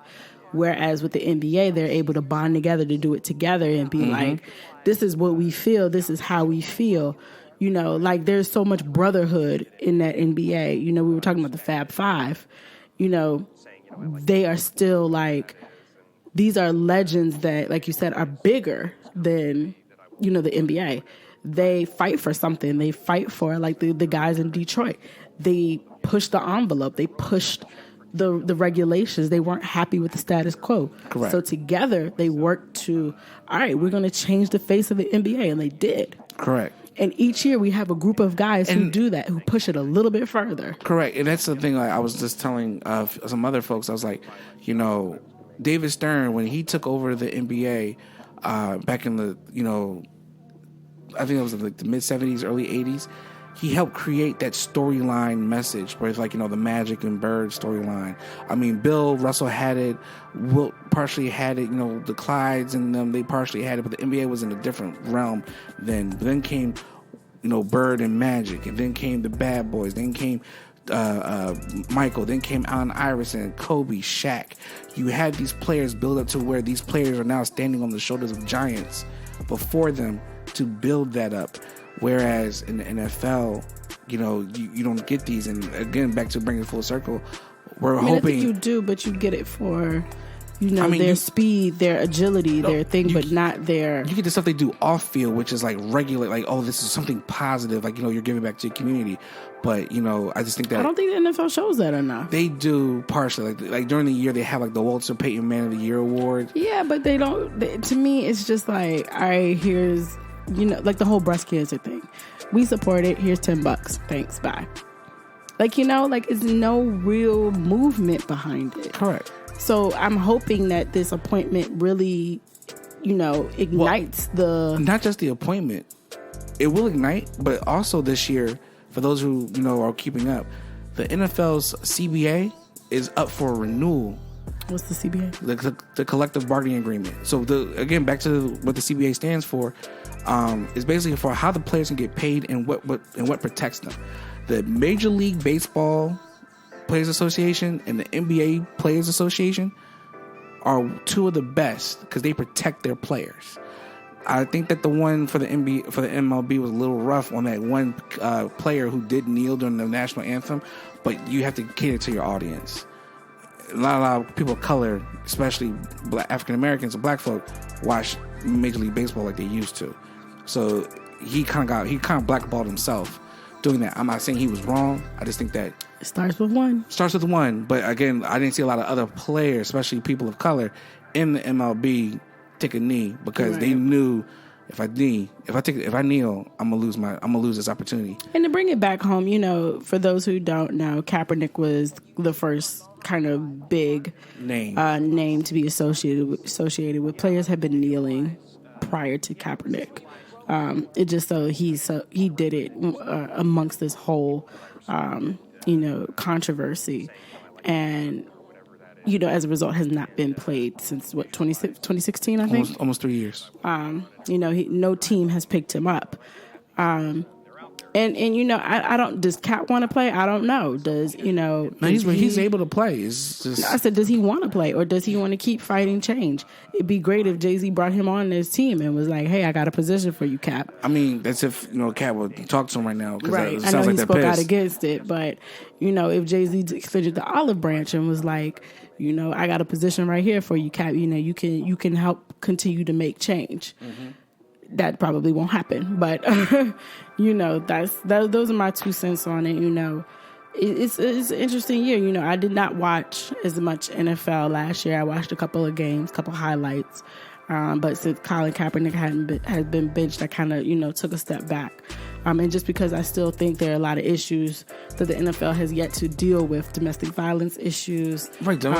Whereas with the NBA, they're able to bond together to do it together and be like, this is what we feel. This is how we feel. Like there's so much brotherhood in that NBA. We were talking about the Fab Five. They are still like, these are legends that, like you said, are bigger than, the NBA. They fight for something. They fight for, like the guys in Detroit. They pushed the envelope. They pushed the regulations. They weren't happy with the status quo. Correct. So together they worked to, all right, we're going to change the face of the NBA, and they did. Correct. And each year we have a group of guys who do that, who push it a little bit further. Correct. And that's the thing. Like, I was just telling some other folks, I was like, you know, David Stern, when he took over the NBA back in the, you know, I think it was like the mid 70s, early 80s, he helped create that storyline message where it's like, you know, the Magic and Bird storyline. I mean, Bill Russell had it, Wilt partially had it, you know, the Clydes and them, they partially had it, but the NBA was in a different realm then. But then came, you know, Bird and Magic, and then came the Bad Boys, then came Michael, then came Allen Iverson, Kobe, Shaq. You had these players build up to where these players are now standing on the shoulders of giants before them to build that up. Whereas in the NFL, you know, you don't get these. And again, back to bringing it full circle, we're hoping. I think you do, but you get it for, you know, their speed, their agility, their thing, but not their. You get the stuff they do off field, which is like regular, like, oh, this is something positive, like, you know, you're giving back to your community. But, you know, I just think that I don't think the NFL shows that enough. They do partially, like during the year they have like the Walter Payton Man of the Year award. Yeah, but they don't. To me, it's just like, all right, here's. You know, like the whole breast cancer thing. We support it. Here's $10. Thanks. Bye. Like, you know, like it's no real movement behind it. Correct. So I'm hoping that this appointment really, you know, ignites not just the appointment. It will ignite, but also this year, for those who, you know, are keeping up, the NFL's CBA is up for renewal. What's the CBA? The collective bargaining agreement. So again, back to what the CBA stands for. Is basically for how the players can get paid and what protects them. The Major League Baseball Players Association and the NBA Players Association are two of the best because they protect their players. I think that the one for the MLB was a little rough on that one player who did kneel during the national anthem, but you have to cater to your audience. A lot of people of color, especially African Americans and black folk, watch Major League Baseball like they used to. So he kind of blackballed himself doing that. I'm not saying he was wrong. I just think that it starts with one. But again, I didn't see a lot of other players, especially people of color, in the MLB take a knee because they knew if I kneel, I'm gonna lose this opportunity. And to bring it back home, you know, for those who don't know, Kaepernick was the first kind of big name to be associated with. Players have been kneeling prior to Kaepernick. It just he did it amongst this whole you know, controversy, and you know, as a result, has not been played since 2016, I think. Almost 3 years. You know, no team has picked him up. And you know, I don't. Does Cap want to play? I don't know. Does, you know? No, he's able to play. It's just, I said, does he want to play, or does he want to keep fighting change? It'd be great if Jay-Z brought him on his team and was like, "Hey, I got a position for you, Cap." I mean, that's if, you know, Cap would talk to him right now. Right. I know he spoke out against it, but you know, if Jay-Z extended the olive branch and was like, you know, I got a position right here for you, Cap. You know, you can help continue to make change. Mm-hmm. That probably won't happen, but you know, those are my 2 cents on it. You know, it's an interesting year. You know, I did not watch as much NFL last year. I watched a couple of games, couple highlights, but since Colin Kaepernick has been benched, I kind of, you know, took a step back. And just because I still think there are a lot of issues that the NFL has yet to deal with, domestic violence issues, right? You know,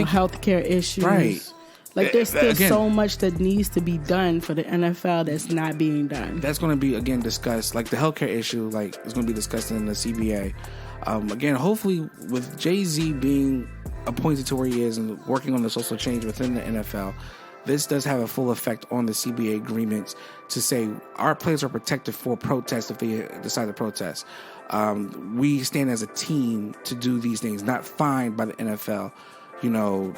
healthcare issues, right? Like, there's still so much that needs to be done for the NFL that's not being done. That's going to be, again, discussed. Like, the healthcare issue, like, is going to be discussed in the CBA. Again, hopefully, with Jay-Z being appointed to where he is and working on the social change within the NFL, this does have a full effect on the CBA agreements to say our players are protected for protest if they decide to protest. We stand as a team to do these things, not fined by the NFL, you know,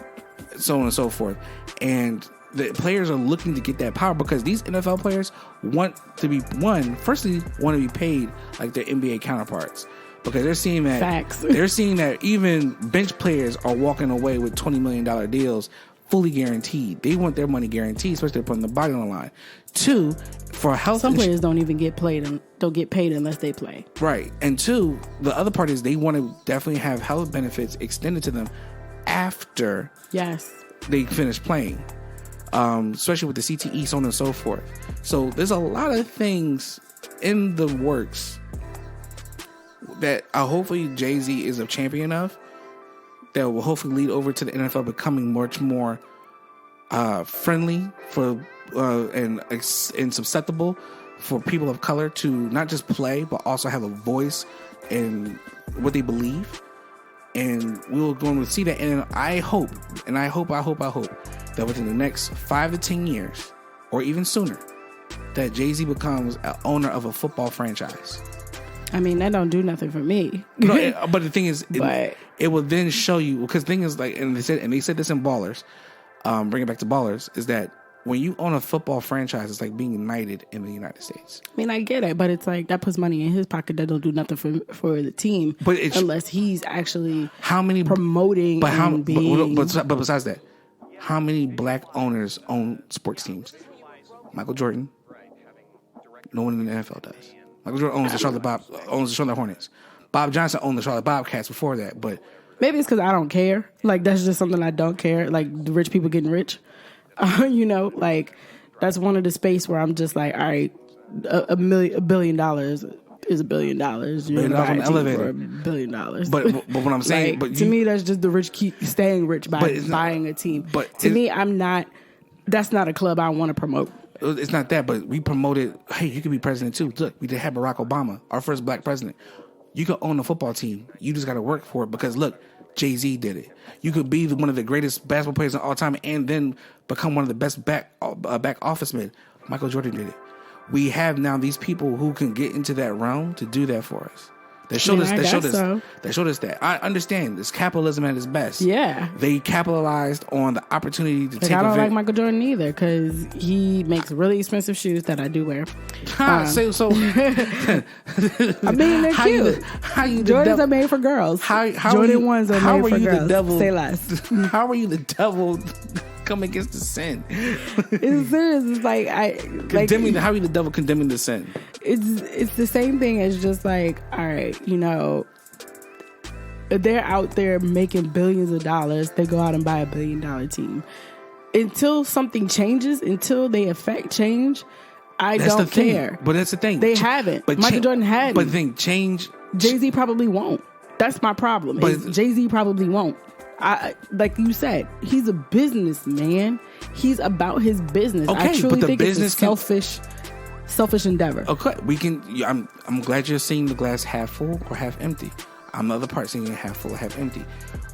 so on and so forth. And the players are looking to get that power because these NFL players want to be, firstly, want to be paid like their NBA counterparts, because they're seeing that Facts. They're seeing that even bench players are walking away with $20 million deals fully guaranteed. They want their money guaranteed, especially putting the body on the line. 2, for health. Some players don't even get paid unless they play. Right. And 2, the other part is they want to definitely have health benefits extended to them after they finish playing. Especially with the CTE, so on and so forth. So there's a lot of things in the works that hopefully Jay-Z is a champion of, that will hopefully lead over to the NFL becoming much more friendly for and susceptible for people of color to not just play but also have a voice in what they believe. And we're going to see that. And I hope that within the next 5 to 10 years, or even sooner, that Jay-Z becomes an owner of a football franchise. I mean, that don't do nothing for me. No, but the thing is, it will then show you, because the thing is, like, and they said this in Ballers, bring it back to Ballers, is that when you own a football franchise, it's like being united in the United States. I mean, I get it, but it's like that puts money in his pocket that don't do nothing for the team, but unless he's actually promoting. But but besides that, how many black owners own sports teams? Michael Jordan. No one in the NFL does. Michael Jordan owns the Charlotte Hornets. Bob Johnson owned the Charlotte Bobcats before that, but maybe it's because I don't care. Like, that's just something I don't care. Like, the rich people getting rich. Like, that's one of the space where I'm just like, all right, $1 billion is $1 billion. You're $1 billion on the elevator. $1 billion. But what I'm saying, like, but to me, that's just the rich keep staying rich by buying a team. But to me, that's not a club I want to promote. It's not that, but we promoted, hey, you can be president too. Look, we did have Barack Obama, our first black president. You can own a football team. You just got to work for it, because look, Jay-Z did it. You could be one of the greatest basketball players of all time and then become one of the best back office men. Michael Jordan did it. We have now these people who can get into that realm to do that for us. They showed us that. I understand it's capitalism at its best. Yeah. They capitalized on the opportunity to take I don't like Michael Jordan either, because he makes really expensive shoes that I do wear. I mean, they're cute. Jordans are made for girls. Jordan 1s are made for girls. Say less. How are you the devil come against the sin? It's serious. It's like how are you the devil condemning the sin? It's the same thing as just like, all right, they're out there making billions of dollars. They go out and buy $1 billion team. Until something changes, until they affect change, I don't care. But that's the thing. They haven't. But Michael Jordan hadn't. But the thing, change. Jay-Z probably won't. That's my problem. Jay-Z probably won't. Like you said, he's a businessman. He's about his business. Okay, I truly think business it's a selfish endeavor. Okay, I'm glad you're seeing the glass half full or half empty. I'm the other part seeing it half full or half empty.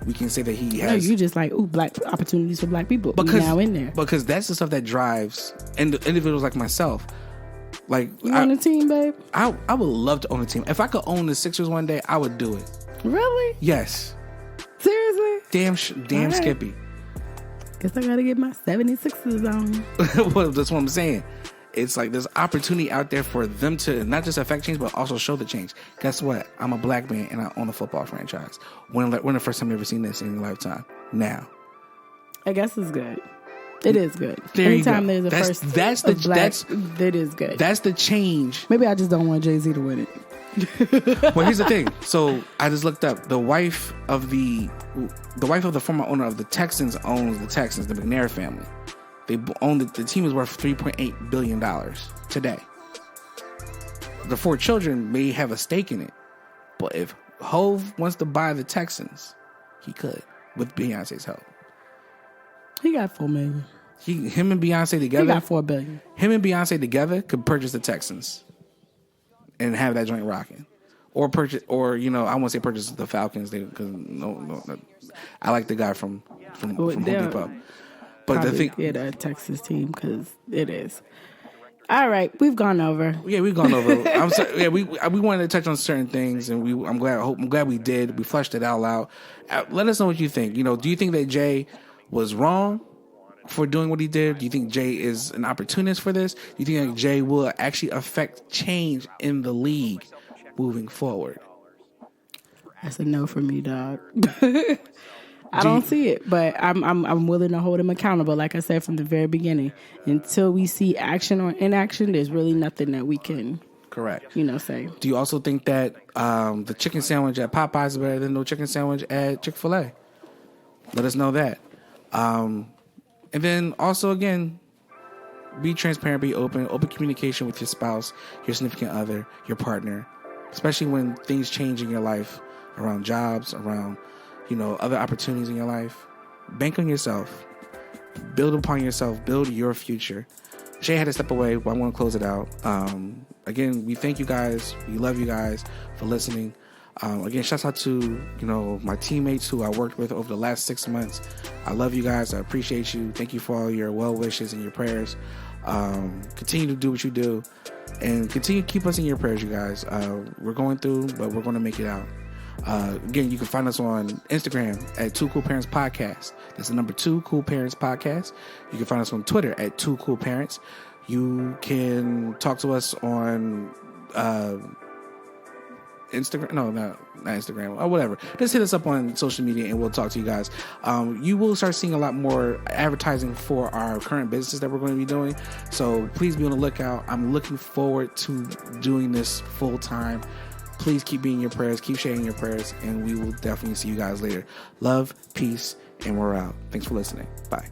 We can say that he has. No, you just like, black opportunities for black people. Because now in there, because that's the stuff that drives individuals like myself. Like, you own a team, babe? I would love to own a team. If I could own the Sixers one day, I would do it. Really? Yes. Seriously? Damn right. Skippy. Guess I gotta get my 76ers on. Well, that's what I'm saying. It's like there's opportunity out there for them to not just affect change, but also show the change. Guess what? I'm a black man and I own a football franchise. When the first time you ever seen this in your lifetime? Now. I guess it's good. It is good. There Anytime you go. There's a first of black, it is good. That's the change. Maybe I just don't want Jay-Z to win it. Well, here's the thing. So I just looked up the wife of the former owner of the Texans owns the Texans, the McNair family. They own the team is worth $3.8 billion today. The 4 children may have a stake in it, but if Hove wants to buy the Texans, he could with Beyonce's help. He got $4 million. Him and Beyonce together. He got $4 billion. Him and Beyonce together could purchase the Texans and have that joint rocking, or purchase, or I won't say purchase the Falcons because no, I like the guy from Home Depot. But probably the thing, get a Texas team because it is. All right, we've gone over. Yeah, we've gone over. I'm sorry. Yeah, we wanted to touch on certain things, and I'm glad we did. We fleshed it all out. Let us know what you think. Do you think that Jay was wrong for doing what he did? Do you think Jay is an opportunist for this? Do you think that Jay will actually affect change in the league moving forward? That's a no for me, dog. I don't see it, but I'm willing to hold him accountable. Like I said from the very beginning, until we see action or inaction, there's really nothing that we can. Correct. Say. Do you also think that the chicken sandwich at Popeyes is better than no chicken sandwich at Chick-fil-A? Let us know that. And then also, again, be transparent, be open communication with your spouse, your significant other, your partner, especially when things change in your life around jobs, around, other opportunities in your life. Bank on yourself. Build upon yourself. Build your future. Shay had to step away, but I want to close it out. Again, we thank you guys. We love you guys for listening. Again, shouts out to, my teammates who I worked with over the last 6 months. I love you guys. I appreciate you. Thank you for all your well wishes and your prayers. Continue to do what you do and continue to keep us in your prayers, you guys. We're going through, but we're going to make it out. Again, you can find us on Instagram at 2 Cool Parents Podcast. That's the number 2 Cool Parents Podcast. You can find us on Twitter at 2 Cool Parents. You can talk to us on Instagram. No, not Instagram. Or whatever. Just hit us up on social media and we'll talk to you guys. You will start seeing a lot more advertising for our current businesses that we're going to be doing. So please be on the lookout. I'm looking forward to doing this full time. Please keep being your prayers, keep sharing your prayers, and we will definitely see you guys later. Love, peace, and we're out. Thanks for listening. Bye.